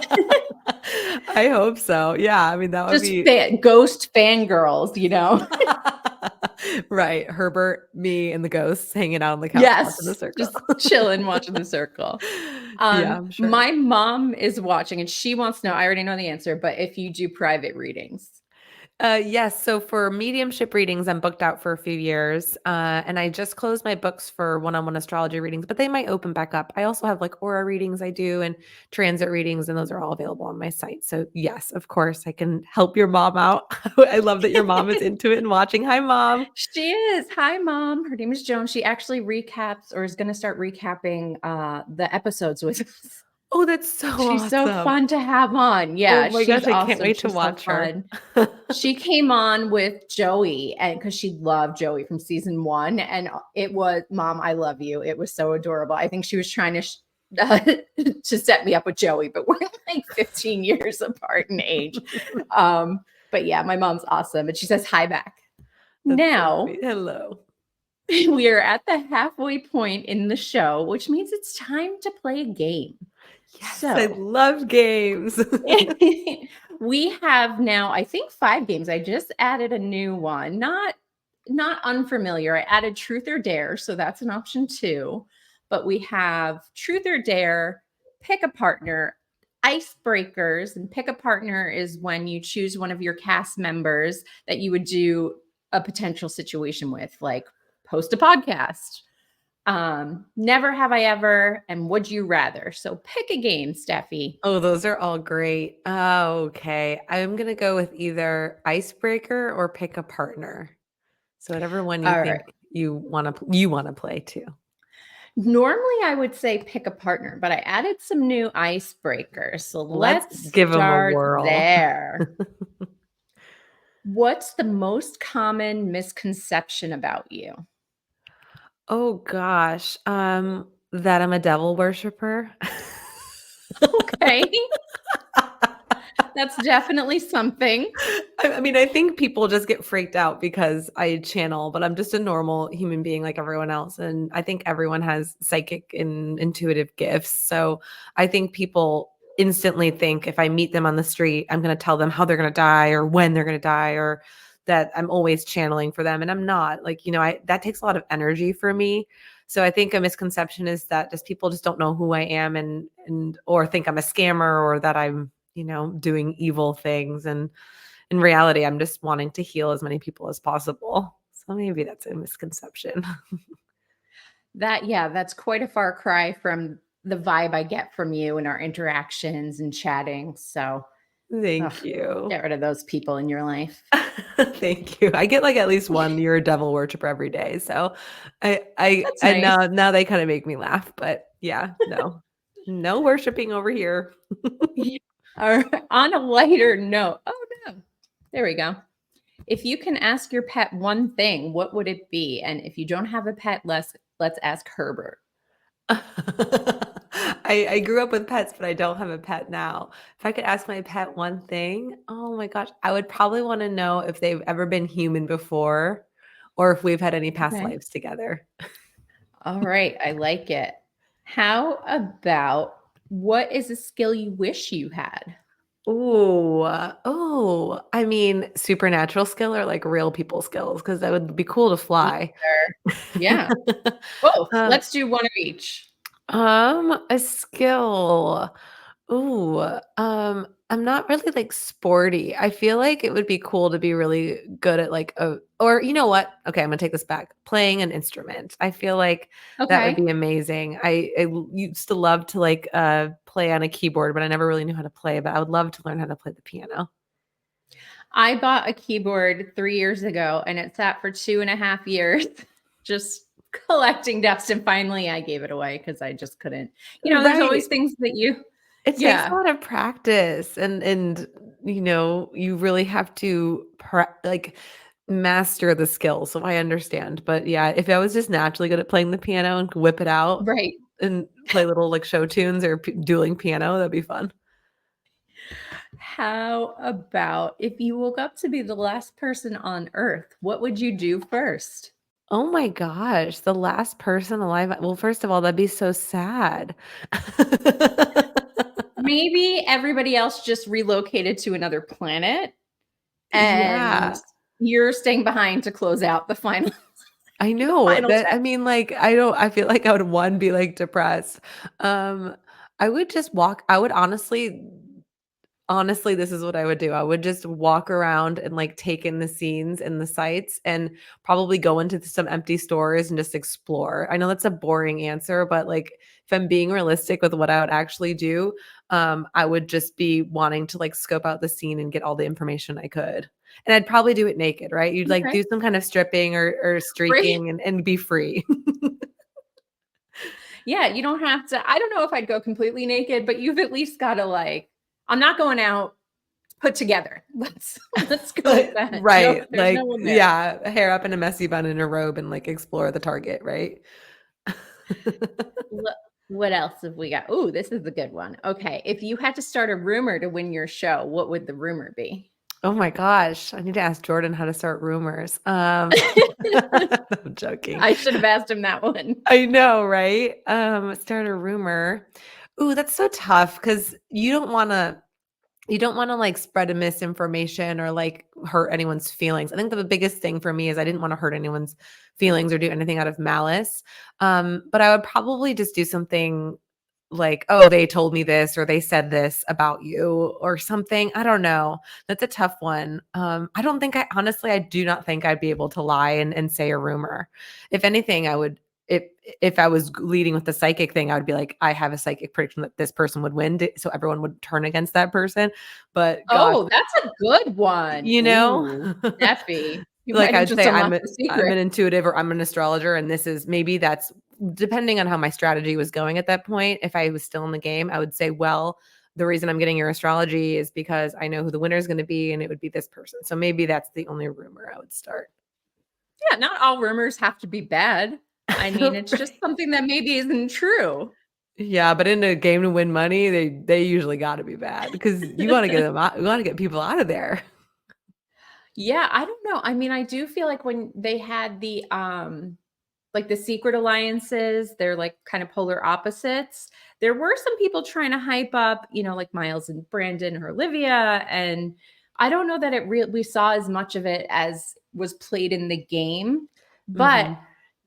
Speaker 2: I hope so. Yeah, I mean that would
Speaker 1: Just
Speaker 2: be
Speaker 1: ghost fangirls,
Speaker 2: right. Herbert, me, and the ghosts hanging out on the couch watching The
Speaker 1: Yes,
Speaker 2: Circle.
Speaker 1: just chilling, watching The Circle.
Speaker 2: Yeah, I'm sure.
Speaker 1: My mom is watching and she wants to know, I already know the answer, but if you do private readings.
Speaker 2: Yes. So for mediumship readings, I'm booked out for a few years. And I just closed my books for one-on-one astrology readings, but they might open back up. I also have like aura readings I do and transit readings, and those are all available on my site. So yes, of course, I can help your mom out. I love that your mom is into it and watching. Hi, mom.
Speaker 1: She is. Hi, mom. Her name is Joan. She actually recaps or is going to start recapping the episodes with us.
Speaker 2: Oh, that's so
Speaker 1: She's so
Speaker 2: awesome.
Speaker 1: fun to have on.
Speaker 2: Oh
Speaker 1: Yeah,
Speaker 2: my
Speaker 1: she's
Speaker 2: gosh, I can't
Speaker 1: awesome.
Speaker 2: wait to
Speaker 1: She's so
Speaker 2: watch her.
Speaker 1: fun. She came on with Joey and because she loved Joey from season 1 and it was mom, I love you. It was so adorable. I think she was trying to to set me up with Joey, but we're like 15 years apart in age. But yeah, my mom's awesome and she says hi back.
Speaker 2: That's so
Speaker 1: Now,
Speaker 2: sweet. Hello.
Speaker 1: we are at the halfway point in the show, which means it's time to play a game.
Speaker 2: Yes, I
Speaker 1: So,
Speaker 2: love games.
Speaker 1: we have now I think 5 games. I just added a new one, not unfamiliar. I added truth or dare, so that's an option 2. But we have truth or dare, pick a partner, icebreakers, and pick a partner is when you choose one of your cast members that you would do a potential situation with, like host a podcast. Never have I ever and would you rather. So pick a game, Steffi.
Speaker 2: Oh, those are all great. Okay. I'm gonna go with either icebreaker or pick a partner. So whatever one you
Speaker 1: All right.
Speaker 2: think you wanna play too.
Speaker 1: Normally, I would say pick a partner, but I added some new icebreakers. So
Speaker 2: Let's
Speaker 1: let's
Speaker 2: give them a
Speaker 1: start
Speaker 2: whirl.
Speaker 1: there. What's the most common misconception about you?
Speaker 2: Oh gosh. That I'm a devil worshiper.
Speaker 1: Okay, that's definitely something.
Speaker 2: I mean, I think people just get freaked out because I channel, but I'm just a normal human being like everyone else. And I think everyone has psychic and intuitive gifts. So I think people instantly think if I meet them on the street, I'm going to tell them how they're going to die or when they're going to die or that I'm always channeling for them. And I'm not like, that takes a lot of energy for me. So I think a misconception is that just people just don't know who I am and or think I'm a scammer or that I'm doing evil things. And in reality, I'm just wanting to heal as many people as possible. So maybe that's a misconception.
Speaker 1: Yeah, that's quite a far cry from the vibe I get from you and our interactions and chatting. So, ugh,
Speaker 2: Thank you.
Speaker 1: get rid of those people in your life.
Speaker 2: Thank you. I get like at least one you're a devil worshiper every day. So I
Speaker 1: That's
Speaker 2: and
Speaker 1: nice.
Speaker 2: now they kind of make me laugh. But yeah, no. No worshiping over here.
Speaker 1: Yeah. Or on a lighter note. Oh no. There we go. If you can ask your pet one thing, what would it be? And if you don't have a pet, let's ask Herbert.
Speaker 2: I grew up with pets, but I don't have a pet now. If I could ask my pet one thing, oh my gosh, I would probably want to know if they've ever been human before or if we've had any past
Speaker 1: Okay.
Speaker 2: lives together.
Speaker 1: All right. I like it. How about what is a skill you wish you had?
Speaker 2: I mean, supernatural skill or like real people skills because that would be cool to fly.
Speaker 1: Either. Yeah. Both.
Speaker 2: Uh,
Speaker 1: Let's do one of each.
Speaker 2: a skill. Ooh, I'm not really like sporty. I feel like it would be cool to be really good at like or you know what? Okay, I'm gonna take this back. Playing an instrument. I feel like that would
Speaker 1: Okay.
Speaker 2: be amazing. Used to love to like play on a keyboard, but I never really knew how to play. But I would love to learn how to play the piano.
Speaker 1: I bought a keyboard 3 years ago and it sat for 2.5 years just collecting dust. And finally I gave it away because I just couldn't. There's
Speaker 2: Right.
Speaker 1: always things that
Speaker 2: It takes a
Speaker 1: yeah,
Speaker 2: lot of practice and you really have to like master the skill. So I understand. But yeah, if I was just naturally good at playing the piano and could whip it out
Speaker 1: right.
Speaker 2: and play little like show tunes or dueling piano, that'd be fun.
Speaker 1: How about if you woke up to be the last person on earth, what would you do first?
Speaker 2: Oh my gosh, the last person alive. Well, first of all, that'd be so sad.
Speaker 1: Maybe everybody else just relocated to another planet and
Speaker 2: Yeah.
Speaker 1: you're staying behind to close out the final
Speaker 2: I
Speaker 1: the
Speaker 2: know
Speaker 1: final
Speaker 2: that. I
Speaker 1: check.
Speaker 2: mean, like, I feel like I would one be like depressed. Um, I would just walk. I would honestly, this is what I would do. I would just walk around and like take in the scenes and the sights and probably go into some empty stores and just explore. I know that's a boring answer, but like if I'm being realistic with what I would actually do, I would just be wanting to like scope out the scene and get all the information I could. And I'd probably do it naked, right? You'd like
Speaker 1: Okay.
Speaker 2: do some kind of stripping or
Speaker 1: Free.
Speaker 2: streaking and be free.
Speaker 1: Yeah, you don't have to. I don't know if I'd go completely naked, but you've at least got to like, I'm not going out put together. Let's go with that. No,
Speaker 2: Right.
Speaker 1: there's
Speaker 2: Like,
Speaker 1: no one there.
Speaker 2: yeah, hair up in a messy bun in a robe and like explore the Target, right?
Speaker 1: What what else have we got? Oh, this is a good one. Okay, if you had to start a rumor to win your show, what would the rumor be?
Speaker 2: Oh my gosh, I need to ask Jordan how to start rumors. I'm joking.
Speaker 1: I should have asked him that one.
Speaker 2: I know, right? Start a rumor. Ooh, that's so tough because you don't wanna, like, spread a misinformation or, like, hurt anyone's feelings. I think the biggest thing for me is I didn't wanna hurt anyone's feelings or do anything out of malice. But I would probably just do something like, "Oh, they told me this," or "They said this about you," or something. I don't know. That's a tough one. I do not think I'd be able to lie and say a rumor. If anything, I would if I was leading with the psychic thing, I would be like, "I have a psychic prediction that this person would win," so everyone would turn against that person. But gosh,
Speaker 1: Oh, that's a good one.
Speaker 2: you know?
Speaker 1: Ooh, Steffi, you
Speaker 2: Like,
Speaker 1: might have
Speaker 2: I'd
Speaker 1: just
Speaker 2: say
Speaker 1: unlocked the
Speaker 2: I'm
Speaker 1: secret.
Speaker 2: an intuitive or I'm an astrologer, and this is maybe that's depending on how my strategy was going at that point. If I was still in the game, I would say, "Well, the reason I'm getting your astrology is because I know who the winner is gonna be, and it would be this person." So maybe that's the only rumor I would start.
Speaker 1: Yeah, not all rumors have to be bad. I mean, it's just something that maybe isn't true.
Speaker 2: Yeah, but in a game to win money, they usually gotta be bad because you wanna get people out of there.
Speaker 1: Yeah, I don't know. I mean, I do feel like when they had the like the secret alliances, they're like kind of polar opposites. There were some people trying to hype up, like Miles and Brandon or Olivia, and I don't know that we saw as much of it as was played in the game, but
Speaker 2: Mhm.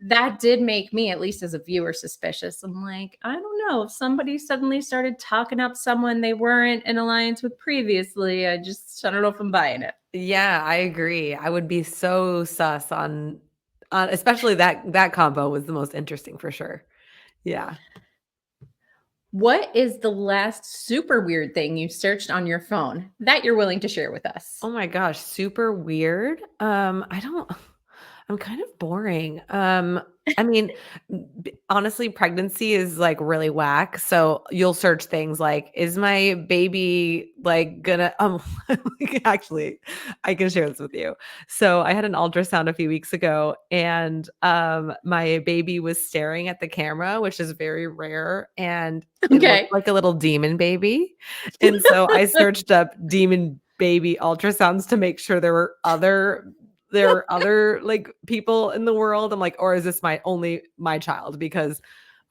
Speaker 1: that did make me, at least as a viewer, suspicious. I'm like, I don't know if somebody suddenly started talking up someone they weren't in alliance with previously. I don't know if I'm buying it.
Speaker 2: Yeah, I agree. I would be so sus on especially that combo was the most interesting for sure. Yeah.
Speaker 1: What is the last super weird thing you searched on your phone that you're willing to share with us?
Speaker 2: Oh my gosh, super weird. I don't I'm kind of boring. I mean, honestly, pregnancy is like really whack. So you'll search things like, is my baby like gonna, actually, I can share this with you. So I had an ultrasound a few weeks ago and my baby was staring at the camera, which is very rare. And it looked
Speaker 1: Okay.
Speaker 2: like a little demon baby. And so I searched up demon baby ultrasounds to make sure there were other there are other like people in the world? I'm like, or is this my child? Because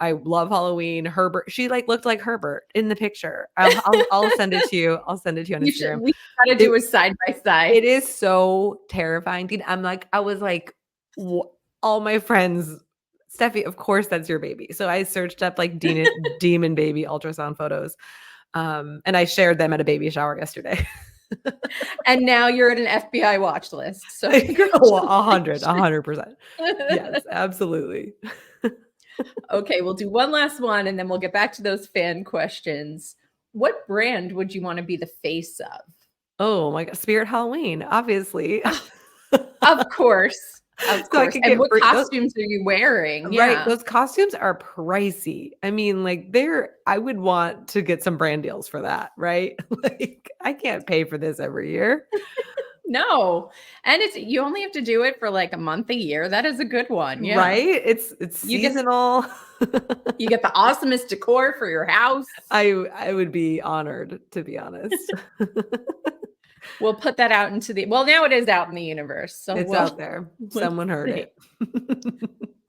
Speaker 2: I love Halloween. Herbert, she like looked like Herbert in the picture. I'll send it to you. I'll send it to you on
Speaker 1: You should.
Speaker 2: Instagram.
Speaker 1: We gotta do a side by side.
Speaker 2: It is so terrifying. Dude, I was like, all my friends, Steffi, of course that's your baby. So I searched up like Dina, demon baby ultrasound photos. And I shared them at a baby shower yesterday.
Speaker 1: And now you're at an FBI watch list. So
Speaker 2: 100%. Yes, absolutely.
Speaker 1: Okay, we'll do one last one and then we'll get back to those fan questions. What brand would you want to be the face of?
Speaker 2: Oh my God. Spirit Halloween, obviously.
Speaker 1: Of course. Of
Speaker 2: So I
Speaker 1: course.
Speaker 2: could
Speaker 1: And
Speaker 2: get
Speaker 1: what
Speaker 2: free,
Speaker 1: costumes are you wearing?
Speaker 2: right.
Speaker 1: Yeah.
Speaker 2: Those costumes are pricey. I mean, like I would want to get some brand deals for that, right? Like I can't pay for this every year.
Speaker 1: No. And you only have to do it for like a month a year. That is a good one. Yeah.
Speaker 2: Right? It's
Speaker 1: You get-
Speaker 2: seasonal.
Speaker 1: You get the awesomest decor for your house.
Speaker 2: I would be honored, to be honest.
Speaker 1: We'll put that out now it is out in the universe. So
Speaker 2: It's out there. Someone heard
Speaker 1: see.
Speaker 2: it.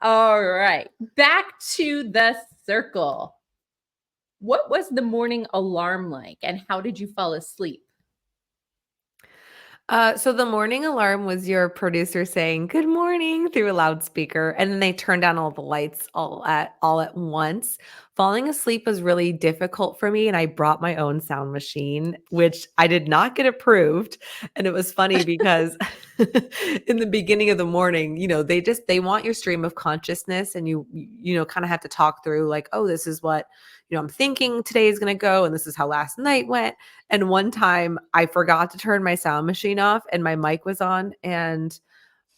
Speaker 1: All right. Back to the circle. What was the morning alarm like and how did you fall asleep?
Speaker 2: So the morning alarm was your producer saying "Good morning" through a loudspeaker, and then they turned down all the lights all at once. Falling asleep was really difficult for me, and I brought my own sound machine, which I did not get approved. And it was funny because in the beginning of the morning, they want your stream of consciousness, and you kind of have to talk through like, oh, this is what I'm thinking today is going to go, and this is how last night went. And one time I forgot to turn my sound machine off and my mic was on, and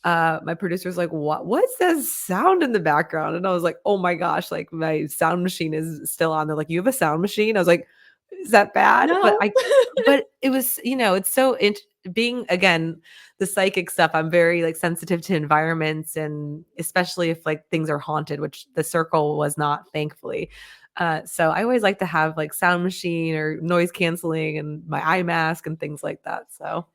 Speaker 2: my producer was like, what's that sound in the background? And I was like, oh my gosh, like my sound machine is still on. They're like, you have a sound machine? I was like, is that bad?
Speaker 1: No.
Speaker 2: But it was, it's so being, again, the psychic stuff. I'm very like sensitive to environments, and especially if like things are haunted, which the circle was not, thankfully. So I always like to have like sound machine or noise canceling and my eye mask and things like that. So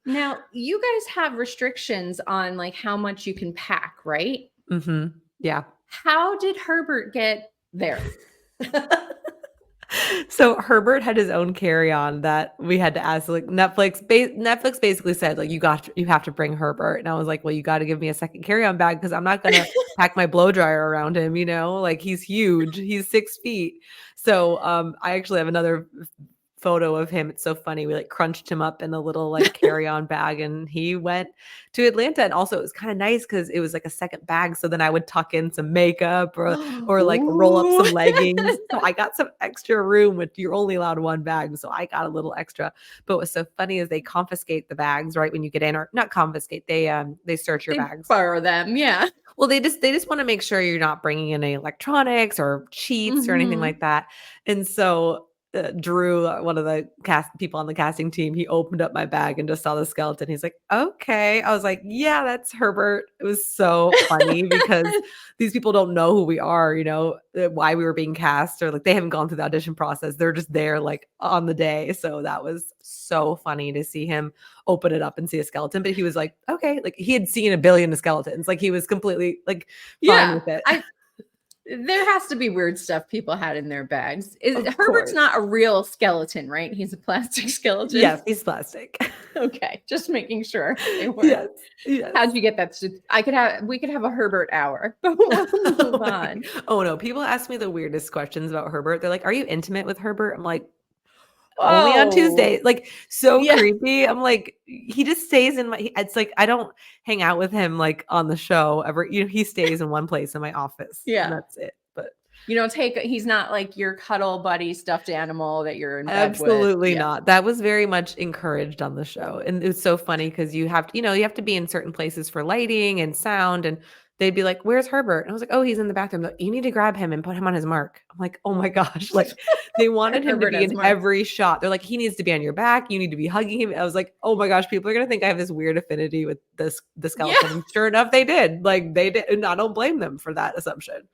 Speaker 1: now you guys have restrictions on like how much you can pack, right?
Speaker 2: Mm-hmm. Yeah.
Speaker 1: How did Herbert get there?
Speaker 2: So Herbert had his own carry-on that we had to ask, like Netflix basically said like you have to bring Herbert, and I was like, well, you got to give me a second carry-on bag because I'm not gonna pack my blow dryer around him, like he's huge, he's 6 feet. So I actually have another photo of him. It's so funny. We like crunched him up in a little like carry-on bag, and he went to Atlanta. And also it was kind of nice because it was like a second bag, so then I would tuck in some makeup or like roll up some leggings. So I got some extra room, which you're only allowed one bag, so I got a little extra. But what's so funny is they confiscate the bags right when you get in, or not confiscate, they search your bags,
Speaker 1: borrow them. Yeah.
Speaker 2: Well, they just want to make sure you're not bringing in any electronics or cheats or anything like that. And so Drew, one of the people on the casting team, he opened up my bag and just saw the skeleton. He's like, okay. I was like, yeah, that's Herbert. It was so funny because these people don't know who we are, why we were being cast, or like they haven't gone through the audition process. They're just there like on the day. So that was so funny to see him open it up and see a skeleton. But he was like, okay, like he had seen a billion skeletons. Like he was completely like fine with it.
Speaker 1: There has to be weird stuff people had in their bags. Herbert's
Speaker 2: course.
Speaker 1: Not a real skeleton, right? He's a plastic skeleton.
Speaker 2: Yes, he's plastic.
Speaker 1: Okay, just making sure.
Speaker 2: Yes.
Speaker 1: How'd you get that? We could have a Herbert hour, but we'll move on.
Speaker 2: Oh no, people ask me the weirdest questions about Herbert. They're like, "Are you intimate with Herbert?" I'm like, only on Tuesday. Like creepy. I'm like, he just stays in it's like I don't hang out with him like on the show ever. He stays in one place in my office.
Speaker 1: Yeah,
Speaker 2: and that's it. But
Speaker 1: he's not like your cuddle buddy stuffed animal that you're in bed
Speaker 2: absolutely
Speaker 1: with.
Speaker 2: not. That was very much encouraged on the show. And it's so funny because you have to be in certain places for lighting and sound, and they'd be like, where's Herbert? And I was like, oh, he's in the bathroom. Like, you need to grab him and put him on his mark. I'm like, oh my gosh. Like they wanted him to be in every shot. They're like, he needs to be on your back. You need to be hugging him. I was like, oh my gosh, people are going to think I have this weird affinity with the skeleton. Yeah. Sure enough, they did. Like they did. And I don't blame them for that assumption.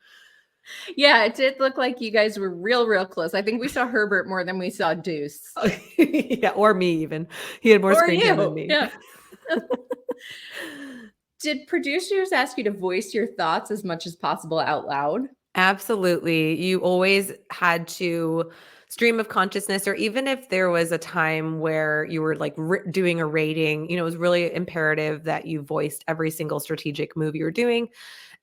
Speaker 1: Yeah, it did look like you guys were real close. I think we saw Herbert more than we saw Deuce.
Speaker 2: Yeah, or me even. He had more screen time than me.
Speaker 1: Yeah. Did producers ask you to voice your thoughts as much as possible out loud?
Speaker 2: Absolutely. You always had to stream of consciousness, or even if there was a time where you were like doing a rating, it was really imperative that you voiced every single strategic move you were doing.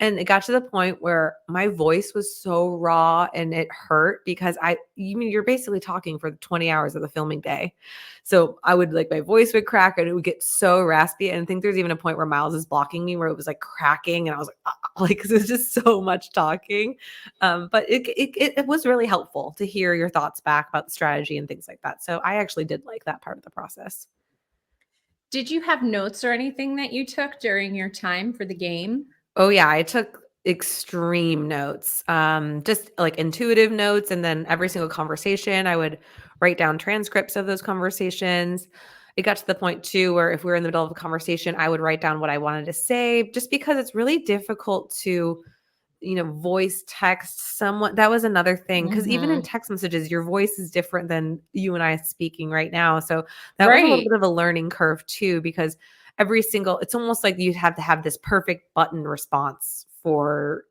Speaker 2: And it got to the point where my voice was so raw and it hurt because you're basically talking for 20 hours of the filming day. So I would like, my voice would crack and it would get so raspy. And I think there's even a point where Miles is blocking me where it was like cracking and I was like, like, cause it was just so much talking. But it was really helpful to hear your thoughts back about the strategy and things like that. So I actually did like that part of the process.
Speaker 1: Did you have notes or anything that you took during your time for the game?
Speaker 2: Oh yeah, I took extreme notes, just like intuitive notes. And then every single conversation, I would write down transcripts of those conversations. It got to the point too, where if we were in the middle of a conversation, I would write down what I wanted to say just because it's really difficult to voice text someone. That was another thing because even in
Speaker 1: Mhm.
Speaker 2: text messages, your voice is different than you and I speaking right now. So that was a little
Speaker 1: Right.
Speaker 2: bit of a learning curve too, because it's almost like you have to have this perfect button response for,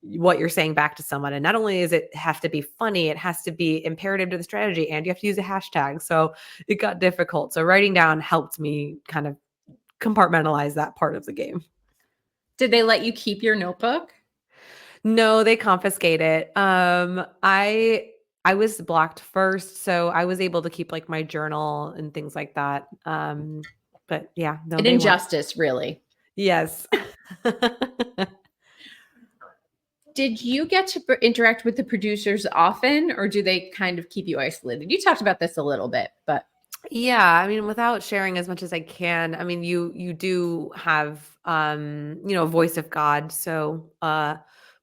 Speaker 2: what you're saying back to someone. And not only does it have to be funny, it has to be imperative to the strategy and you have to use a hashtag. So it got difficult. So writing down helped me kind of compartmentalize that part of the game.
Speaker 1: Did they let you keep your notebook?
Speaker 2: No, they confiscate it. I was blocked first, so I was able to keep like my journal and things like that. But yeah, no,
Speaker 1: An
Speaker 2: they weren't.
Speaker 1: injustice, really.
Speaker 2: Yes.
Speaker 1: Did you get to interact with the producers often, or do they kind of keep you isolated? You talked about this a little bit, but
Speaker 2: Yeah, I mean, without sharing as much as I can, I mean, you do have a voice of God, so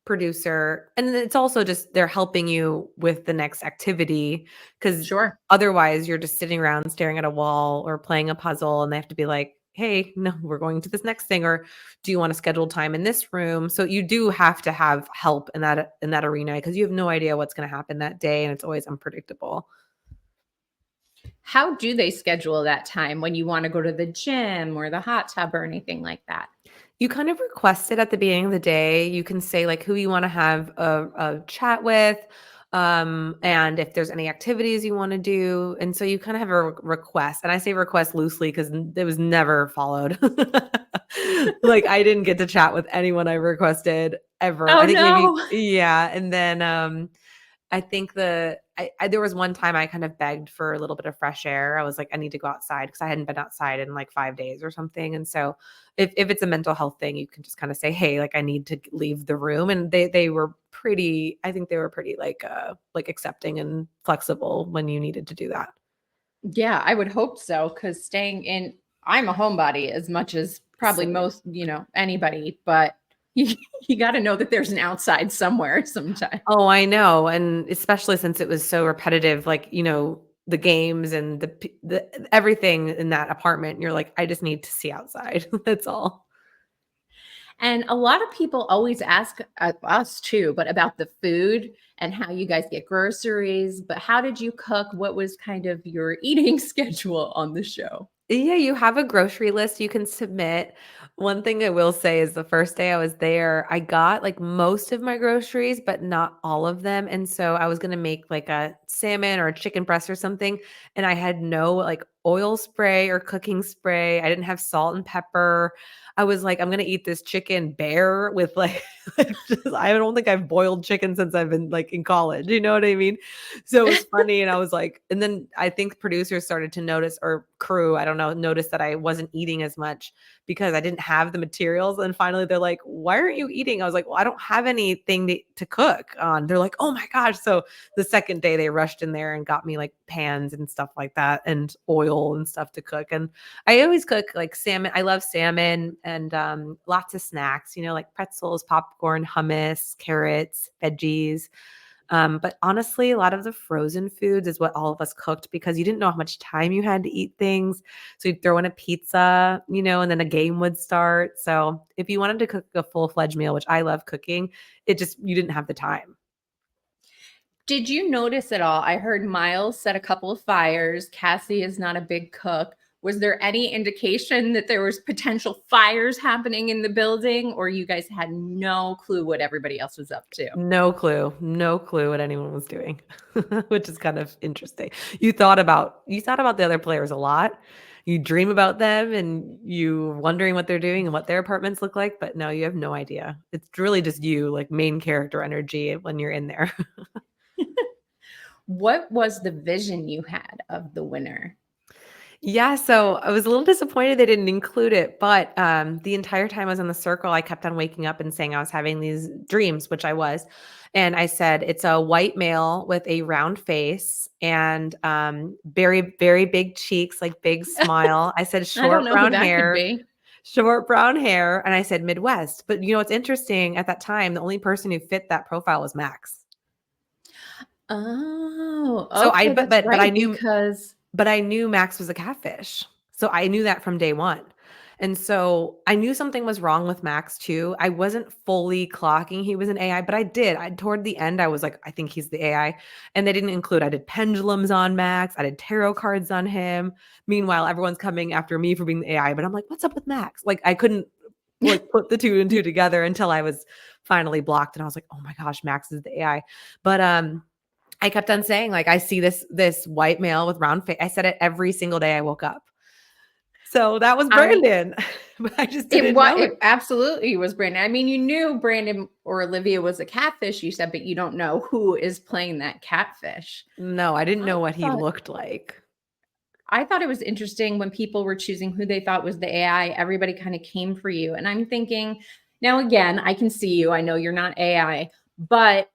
Speaker 2: producer, and then it's also just they're helping you with the next activity because
Speaker 1: sure.
Speaker 2: otherwise you're just sitting around staring at a wall or playing a puzzle, and they have to be like, "Hey, no, we're going to this next thing," or "Do you want to schedule time in this room?" So you do have to have help in that arena because you have no idea what's going to happen that day, and it's always unpredictable.
Speaker 1: How do they schedule that time when you want to go to the gym or the hot tub or anything like that?
Speaker 2: You kind of request it at the beginning of the day. You can say like who you want to have a chat with, and if there's any activities you want to do. And so you kind of have a request. And I say request loosely because it was never followed. Like I didn't get to chat with anyone I requested ever.
Speaker 1: Oh
Speaker 2: I think maybe,
Speaker 1: no.
Speaker 2: yeah. And then I think there was one time I kind of begged for a little bit of fresh air. I was like, I need to go outside because I hadn't been outside in like 5 days or something. And so if it's a mental health thing, you can just kind of say, hey, like I need to leave the room. And they were pretty, I think they were pretty like accepting and flexible when you needed to do that.
Speaker 1: Yeah, I would hope so because staying in, I'm a homebody as much as probably
Speaker 2: Same.
Speaker 1: most, anybody, but you got to know that there's an outside somewhere sometime.
Speaker 2: Oh, I know. And especially since it was so repetitive, like, the games and the everything in that apartment, you're like, I just need to see outside. That's all.
Speaker 1: And a lot of people always ask us too, but about the food and how you guys get groceries. But how did you cook? What was kind of your eating schedule on the show?
Speaker 2: Yeah, you have a grocery list you can submit. One thing I will say is the first day I was there, I got like most of my groceries, but not all of them. And so I was going to make like a salmon or a chicken breast or something. And I had no like oil spray or cooking spray. I didn't have salt and pepper. I was like, I'm going to eat this chicken bare with like, I don't think I've boiled chicken since I've been like in college. You know what I mean? So it was funny. And I was like, and then I think producers started to notice, or crew, I don't know, noticed that I wasn't eating as much because I didn't have the materials. And finally they're like, why aren't you eating? I was like, well, I don't have anything to cook on. They're like, oh my gosh. So the second day they rushed in there and got me like pans and stuff like that and oil and stuff to cook. And I always cook like salmon. I love salmon and lots of snacks, like pretzels, popcorn, hummus, carrots, veggies. But honestly, a lot of the frozen foods is what all of us cooked because you didn't know how much time you had to eat things. So you'd throw in a pizza, and then a game would start. So if you wanted to cook a full-fledged meal, which I love cooking, you didn't have the time.
Speaker 1: Did you notice at all? I heard Miles set a couple of fires. Cassie is not a big cook. Was there any indication that there was potential fires happening in the building, or you guys had no clue what everybody else was up to?
Speaker 2: No clue. No clue what anyone was doing, which is kind of interesting. You thought about the other players a lot. You dream about them and you wondering what they're doing and what their apartments look like, but no, you have no idea. It's really just you, like main character energy when you're in there.
Speaker 1: What was the vision you had of the winner?
Speaker 2: Yeah, so I was a little disappointed they didn't include it, but the entire time I was in the circle, I kept on waking up and saying I was having these dreams, which I was. And I said, it's a white male with a round face and very, very big cheeks, like big smile. I said
Speaker 1: I don't
Speaker 2: short
Speaker 1: know who
Speaker 2: brown
Speaker 1: that could
Speaker 2: hair,
Speaker 1: be.
Speaker 2: short brown hair. And I said Midwest. But you know what's interesting at that time, the only person who fit that profile was Max.
Speaker 1: Oh,
Speaker 2: So I,
Speaker 1: okay,
Speaker 2: but,
Speaker 1: that's
Speaker 2: but, but I
Speaker 1: right,
Speaker 2: knew
Speaker 1: because
Speaker 2: But I knew Max was a catfish. So I knew that from day one. And so I knew something was wrong with Max too. I wasn't fully clocking he was an AI, but I did. Toward the end, I was like, I think he's the AI. And they didn't include, I did pendulums on Max. I did tarot cards on him. Meanwhile, everyone's coming after me for being the AI, but I'm like, what's up with Max? Like I couldn't like put the two and two together until I was finally blocked. And I was like, oh my gosh, Max is the AI. But, I kept on saying, like, I see this white male with round face. I said it every single day I woke up. So that was
Speaker 1: I
Speaker 2: Brandon, but I just didn't know
Speaker 1: it
Speaker 2: it.
Speaker 1: absolutely was Brandon. I mean, you knew Brandon or Olivia was a catfish, you said, but you don't know who is playing that catfish.
Speaker 2: No, I didn't
Speaker 1: I
Speaker 2: know what he
Speaker 1: thought
Speaker 2: looked like.
Speaker 1: I thought it was interesting when people were choosing who they thought was the AI, everybody kind of came for you. And I'm thinking, now again, I can see you. I know you're not AI, but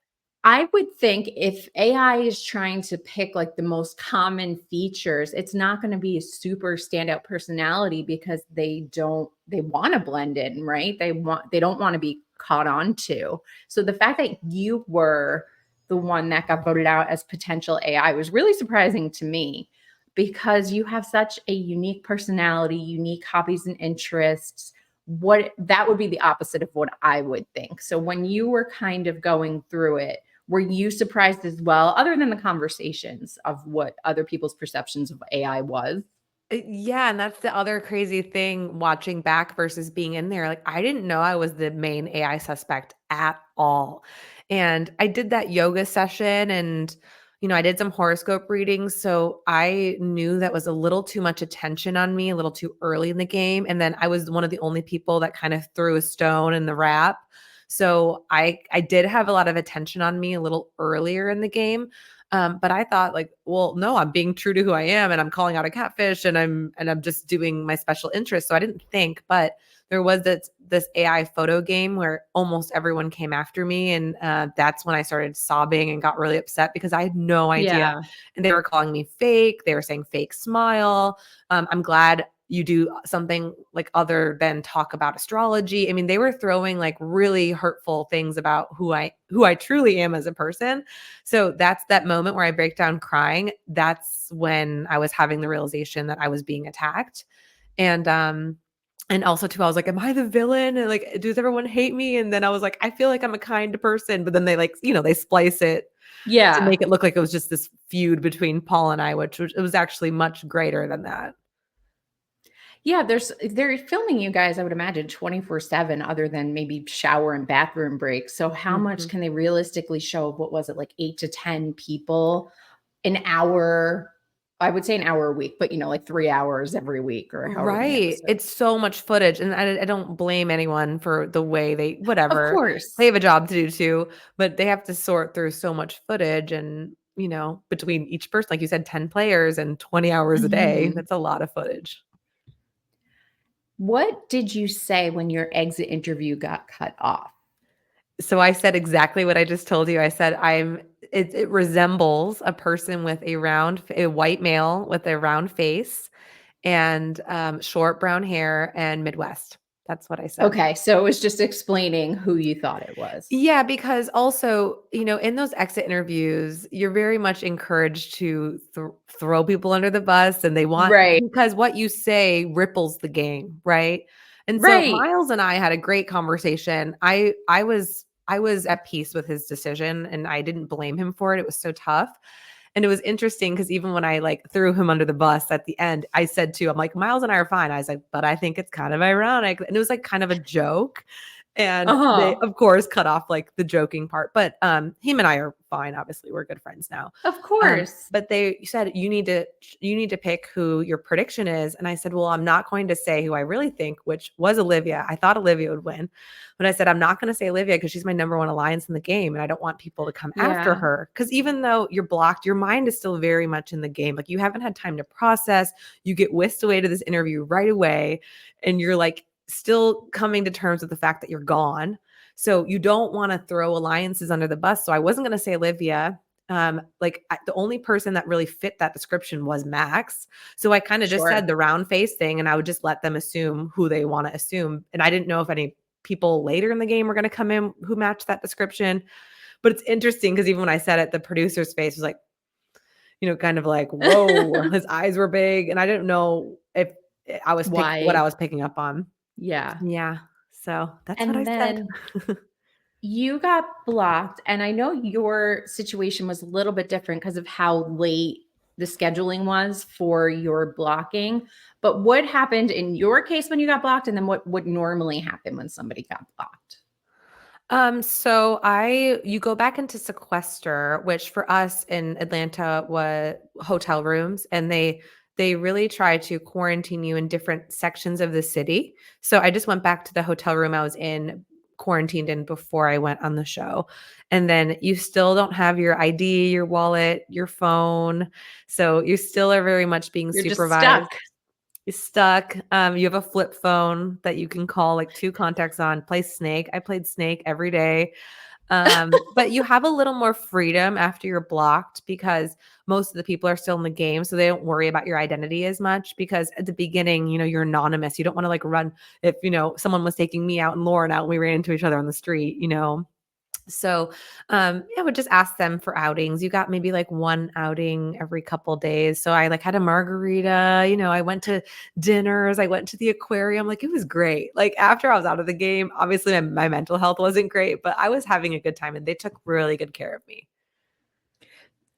Speaker 1: I would think if AI is trying to pick like the most common features, it's not going to be a super standout personality because they want to blend in, right? They don't want to be caught on to. So the fact that you were the one that got voted out as potential AI was really surprising to me because you have such a unique personality, unique hobbies and interests. What that would be the opposite of what I would think. So when you were kind of going through it, were you surprised as well, other than the conversations of what other people's perceptions of AI was?
Speaker 2: Yeah, and that's the other crazy thing watching back versus being in there. Like, I didn't know I was the main AI suspect at all. And I did that yoga session and, I did some horoscope readings. So I knew that was a little too much attention on me, a little too early in the game. And then I was one of the only people that kind of threw a stone in the wrap. So I did have a lot of attention on me a little earlier in the game. But I thought like, well, no, I'm being true to who I am and I'm calling out a catfish and I'm just doing my special interest. So I didn't think, but there was this AI photo game where almost everyone came after me. And that's when I started sobbing and got really upset because I had no idea.
Speaker 1: Yeah.
Speaker 2: And they were calling me fake. They were saying fake smile. I'm glad you do something like other than talk about astrology. I mean, they were throwing like really hurtful things about who I truly am as a person. So that's that moment where I break down crying. That's when I was having the realization that I was being attacked. And also too, I was like, am I the villain? And like, does everyone hate me? And then I was like, I feel like I'm a kind person, but then they like, they splice it to
Speaker 1: Yeah.
Speaker 2: make it look like it was just this feud between Paul and I, which it was actually much greater than that.
Speaker 1: Yeah, they're filming you guys, I would imagine 24/7 other than maybe shower and bathroom breaks. So how much
Speaker 2: Mhm.
Speaker 1: can they realistically show of what was it like 8 to 10 people an hour? I would say an hour a week, but like 3 hours every week or however many
Speaker 2: Right.
Speaker 1: episodes.
Speaker 2: It's so much footage, and I don't blame anyone for the way they
Speaker 1: Of
Speaker 2: whatever. They
Speaker 1: course.
Speaker 2: have a job to do too, but they have to sort through so much footage and, between each person, like you said, 10 players and 20 hours a day,
Speaker 1: Mhm.
Speaker 2: that's a lot of footage.
Speaker 1: What did you say when your exit interview got cut off?
Speaker 2: So I said exactly what I just told you. I said it resembles a person with a white male with a round face and short brown hair and Midwest. That's what I said.
Speaker 1: Okay, so it was just explaining who you thought it was.
Speaker 2: Yeah, because also, in those exit interviews, you're very much encouraged to throw people under the bus and they want
Speaker 1: Right.
Speaker 2: because what you say ripples the game, right? And so
Speaker 1: Right.
Speaker 2: Miles and I had a great conversation. I was at peace with his decision and I didn't blame him for it. It was so tough. And it was interesting because even when I like threw him under the bus at the end, I said I'm like, Miles and I are fine. I was like, but I think it's kind of ironic. And it was like kind of a joke. And they,
Speaker 1: Uh-huh.
Speaker 2: of course, cut off like the joking part. But him and I are fine. Obviously, we're good friends now.
Speaker 1: Of course.
Speaker 2: But they said you need to pick who your prediction is. And I said, well, I'm not going to say who I really think, which was Olivia. I thought Olivia would win. But I said, I'm not going to say Olivia because she's my number one alliance in the game. And I don't want people to come after
Speaker 1: Yeah.
Speaker 2: her. Because even though you're blocked, your mind is still very much in the game. Like you haven't had time to process. You get whisked away to this interview right away. And you're like still coming to terms with the fact that you're gone. So you don't want to throw alliances under the bus. So I wasn't going to say Olivia. The only person that really fit that description was Max. So I kind of just said the round face thing, and I would just let them assume who they want to assume. And I didn't know if any people later in the game were going to come in who matched that description. But it's interesting because even when I said it, the producer's face was like, kind of like, whoa, his eyes were big. And I didn't know if I was what I was picking up on.
Speaker 1: Yeah.
Speaker 2: Yeah. So that's what I
Speaker 1: said. You got blocked, and I know your situation was a little bit different because of how late the scheduling was for your blocking. But what happened in your case when you got blocked, and then what would normally happen when somebody got blocked?
Speaker 2: So you go back into sequester, which for us in Atlanta was hotel rooms, and they really try to quarantine you in different sections of the city. So I just went back to the hotel room I was in, quarantined in before I went on the show. And then you still don't have your ID, your wallet, your phone. So you still are very much being supervised. You're stuck. You have a flip phone that you can call like 2 contacts on, play Snake. I played Snake every day. But you have a little more freedom after you're blocked because most of the people are still in the game. So they don't worry about your identity as much because at the beginning, you're anonymous. You don't want to like run if, someone was taking me out and Lauren out and we ran into each other on the street, So, I would just ask them for outings. You got maybe like 1 outing every couple days. So I like had a margarita, I went to dinners, I went to the aquarium. Like it was great. Like after I was out of the game, obviously my mental health wasn't great, but I was having a good time and they took really good care of me.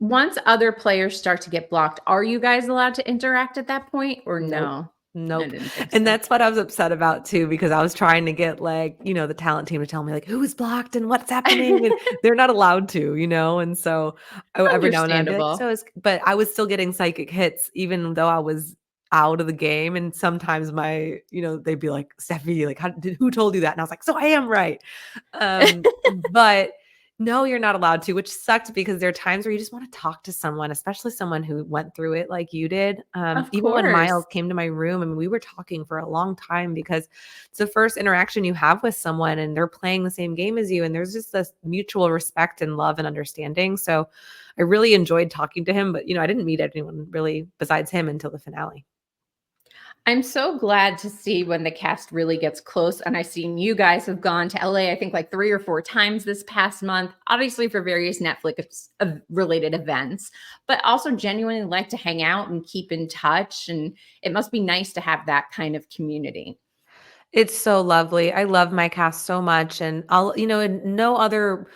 Speaker 1: Once other players start to get blocked, are you guys allowed to interact at that point or no?
Speaker 2: Nope. And that's what I was upset about too, because I was trying to get like, the talent team to tell me like who is blocked and what's happening. And they're not allowed to, And so every now and then, but I was still getting psychic hits, even though I was out of the game. And sometimes they'd be like, Steffi, like, who told you that? And I was like, so I am right. But no, you're not allowed to, which sucked because there are times where you just want to talk to someone, especially someone who went through it like you did. Even when Miles came to my room, I mean, we were talking for a long time because it's the first interaction you have with someone and they're playing the same game as you. And there's just this mutual respect and love and understanding. So I really enjoyed talking to him, but I didn't meet anyone really besides him until the finale.
Speaker 1: I'm so glad to see when the cast really gets close. And I've seen you guys have gone to LA, I think like 3 or 4 times this past month, obviously for various Netflix related events, but also genuinely like to hang out and keep in touch. And it must be nice to have that kind of community.
Speaker 2: It's so lovely. I love my cast so much. And in no other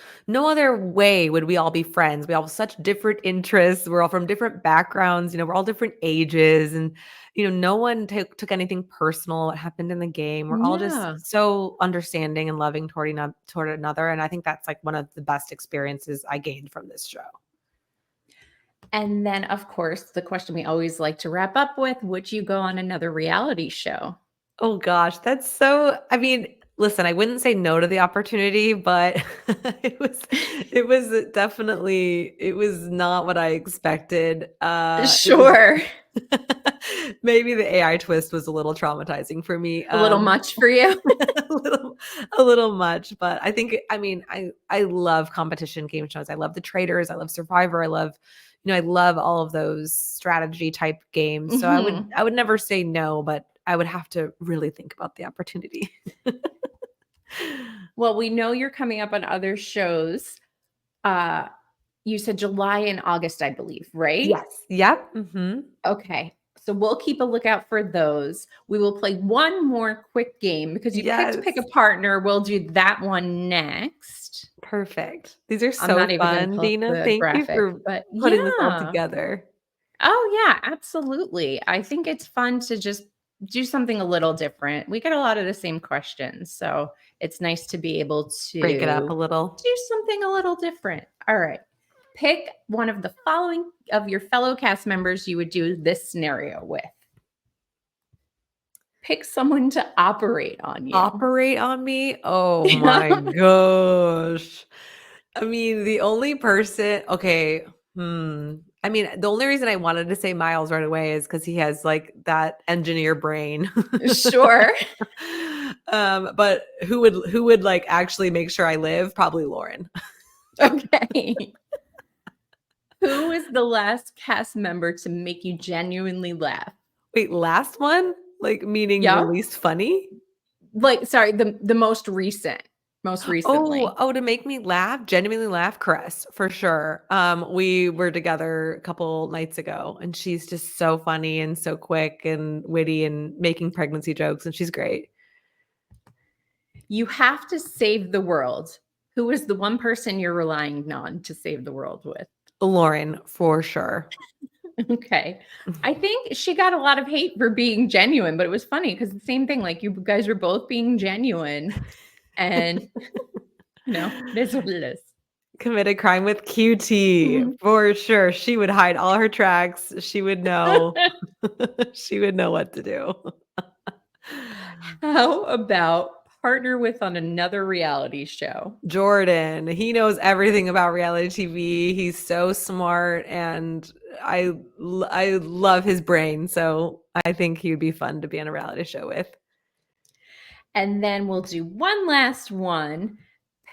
Speaker 2: way would we all be friends. We all have such different interests. We're all from different backgrounds, we're all different ages. And, no one took anything personal that happened in the game. We're all just so understanding and loving toward another. And I think that's like one of the best experiences I gained from this show.
Speaker 1: And then, of course, the question we always like to wrap up with, would you go on another reality show?
Speaker 2: Oh gosh, I mean, listen, I wouldn't say no to the opportunity, but it was definitely, it was not what I expected.
Speaker 1: Sure.
Speaker 2: Maybe the AI twist was a little traumatizing for me.
Speaker 1: A little much for you?
Speaker 2: a little much, but I love competition game shows. I love The Traitors. I love Survivor. I love all of those strategy type games. So I would never say no, but I would have to really think about the opportunity.
Speaker 1: Well, we know you're coming up on other shows. You said July and August, I believe, right?
Speaker 2: Yes. Yep. Mm-hmm.
Speaker 1: Okay. So we'll keep a lookout for those. We will play one more quick game because you picked Pick a Partner. We'll do that one next.
Speaker 2: Perfect. These are
Speaker 1: I'm
Speaker 2: so
Speaker 1: not even going to
Speaker 2: fun,
Speaker 1: pull up
Speaker 2: Dina.
Speaker 1: the
Speaker 2: Thank you
Speaker 1: graphic,
Speaker 2: for
Speaker 1: but
Speaker 2: putting this all
Speaker 1: yeah.
Speaker 2: together.
Speaker 1: Oh, yeah, absolutely. I think it's fun to just do something a little different. We get a lot of the same questions, so it's nice to be able
Speaker 2: Break it up a
Speaker 1: to
Speaker 2: little.
Speaker 1: do something a little different. All right. Pick one of the following of your fellow cast members you would do this scenario with. Pick someone to operate on you.
Speaker 2: Operate on me? Oh my gosh. I mean, the only person, okay. I mean, the only reason I wanted to say Miles right away is because he has like that engineer brain.
Speaker 1: Sure.
Speaker 2: But who would like actually make sure I live? Probably Lauren.
Speaker 1: Okay. Who is the last cast member to make you genuinely laugh?
Speaker 2: Wait, last one? Like meaning the
Speaker 1: Yeah.
Speaker 2: least funny?
Speaker 1: Like, sorry, the most recently.
Speaker 2: Oh, to make me laugh, genuinely laugh, Caress, for sure. We were together a couple nights ago, and she's just so funny and so quick and witty and making pregnancy jokes, and she's great.
Speaker 1: You have to save the world. Who is the one person you're relying on to save the world with?
Speaker 2: Lauren, for sure.
Speaker 1: Okay. I think she got a lot of hate for being genuine, but it was funny because the same thing, like you guys were both being genuine and it is what it is.
Speaker 2: Committed crime with QT, for sure. She would hide all her tracks. She would know. She would know what to do.
Speaker 1: How about partner with on another reality show?
Speaker 2: Jordan, he knows everything about reality TV. He's so smart, and I love his brain. So I think he would be fun to be on a reality show with.
Speaker 1: And then we'll do one last one.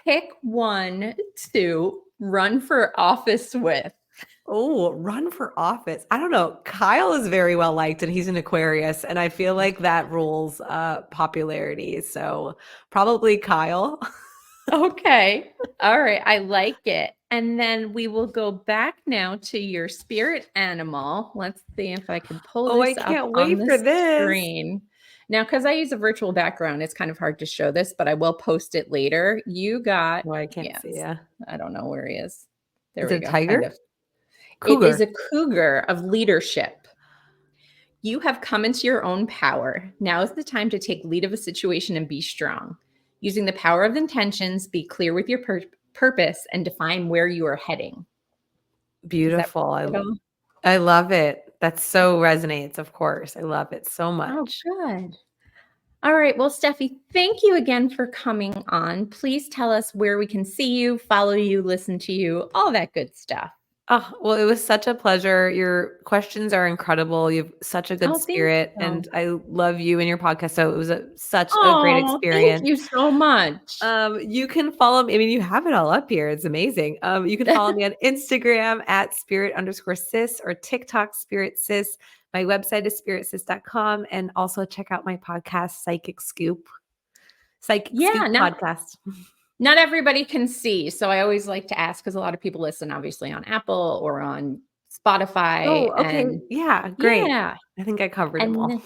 Speaker 1: Pick one to run for office with.
Speaker 2: Oh, run for office. I don't know. Kyle is very well liked, and he's an Aquarius, and I feel like that rules popularity. So probably Kyle.
Speaker 1: Okay. All right. I like it. And then we will go back now to your spirit animal. Let's see if I can pull
Speaker 2: Oh, I
Speaker 1: this up
Speaker 2: can't
Speaker 1: on
Speaker 2: wait for
Speaker 1: the
Speaker 2: this.
Speaker 1: screen. Now, because I use a virtual background, it's kind of hard to show this, but I will post it later. You got,
Speaker 2: Oh, I can't see. Yeah.
Speaker 1: I don't know where he is. There
Speaker 2: Is
Speaker 1: we
Speaker 2: it a
Speaker 1: go.
Speaker 2: tiger?
Speaker 1: Kind of. It is a cougar of leadership. You have come into your own power. Now is the time to take lead of a situation and be strong. Using the power of intentions, be clear with your purpose and define where you are heading.
Speaker 2: Beautiful. I love it. That so resonates, of course. I love it so much.
Speaker 1: Oh, good. All right. Well, Steffi, thank you again for coming on. Please tell us where we can see you, follow you, listen to you, all that good stuff.
Speaker 2: Oh, well, it was such a pleasure. Your questions are incredible. You have such a good spirit, and I love you and your podcast. So it was such a great experience.
Speaker 1: Thank you so much.
Speaker 2: You can follow me. I mean, you have it all up here. It's amazing. You can follow me on Instagram at spirit_sis or TikTok spiritsis. My website is spiritsis.com, and also check out my podcast, Psychic Scoop. Scoop podcast.
Speaker 1: Not everybody can see. So I always like to ask because a lot of people listen obviously on Apple or on Spotify.
Speaker 2: Oh, okay.
Speaker 1: And
Speaker 2: yeah, great.
Speaker 1: Yeah.
Speaker 2: I think I covered them all.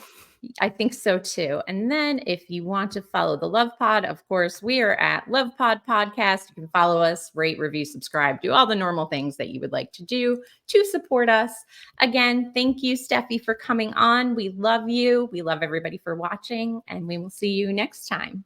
Speaker 1: I think so too. And then if you want to follow the LovePod, of course, we are at LovePod Podcast. You can follow us, rate, review, subscribe, do all the normal things that you would like to do to support us. Again, thank you, Steffi, for coming on. We love you. We love everybody for watching, and we will see you next time.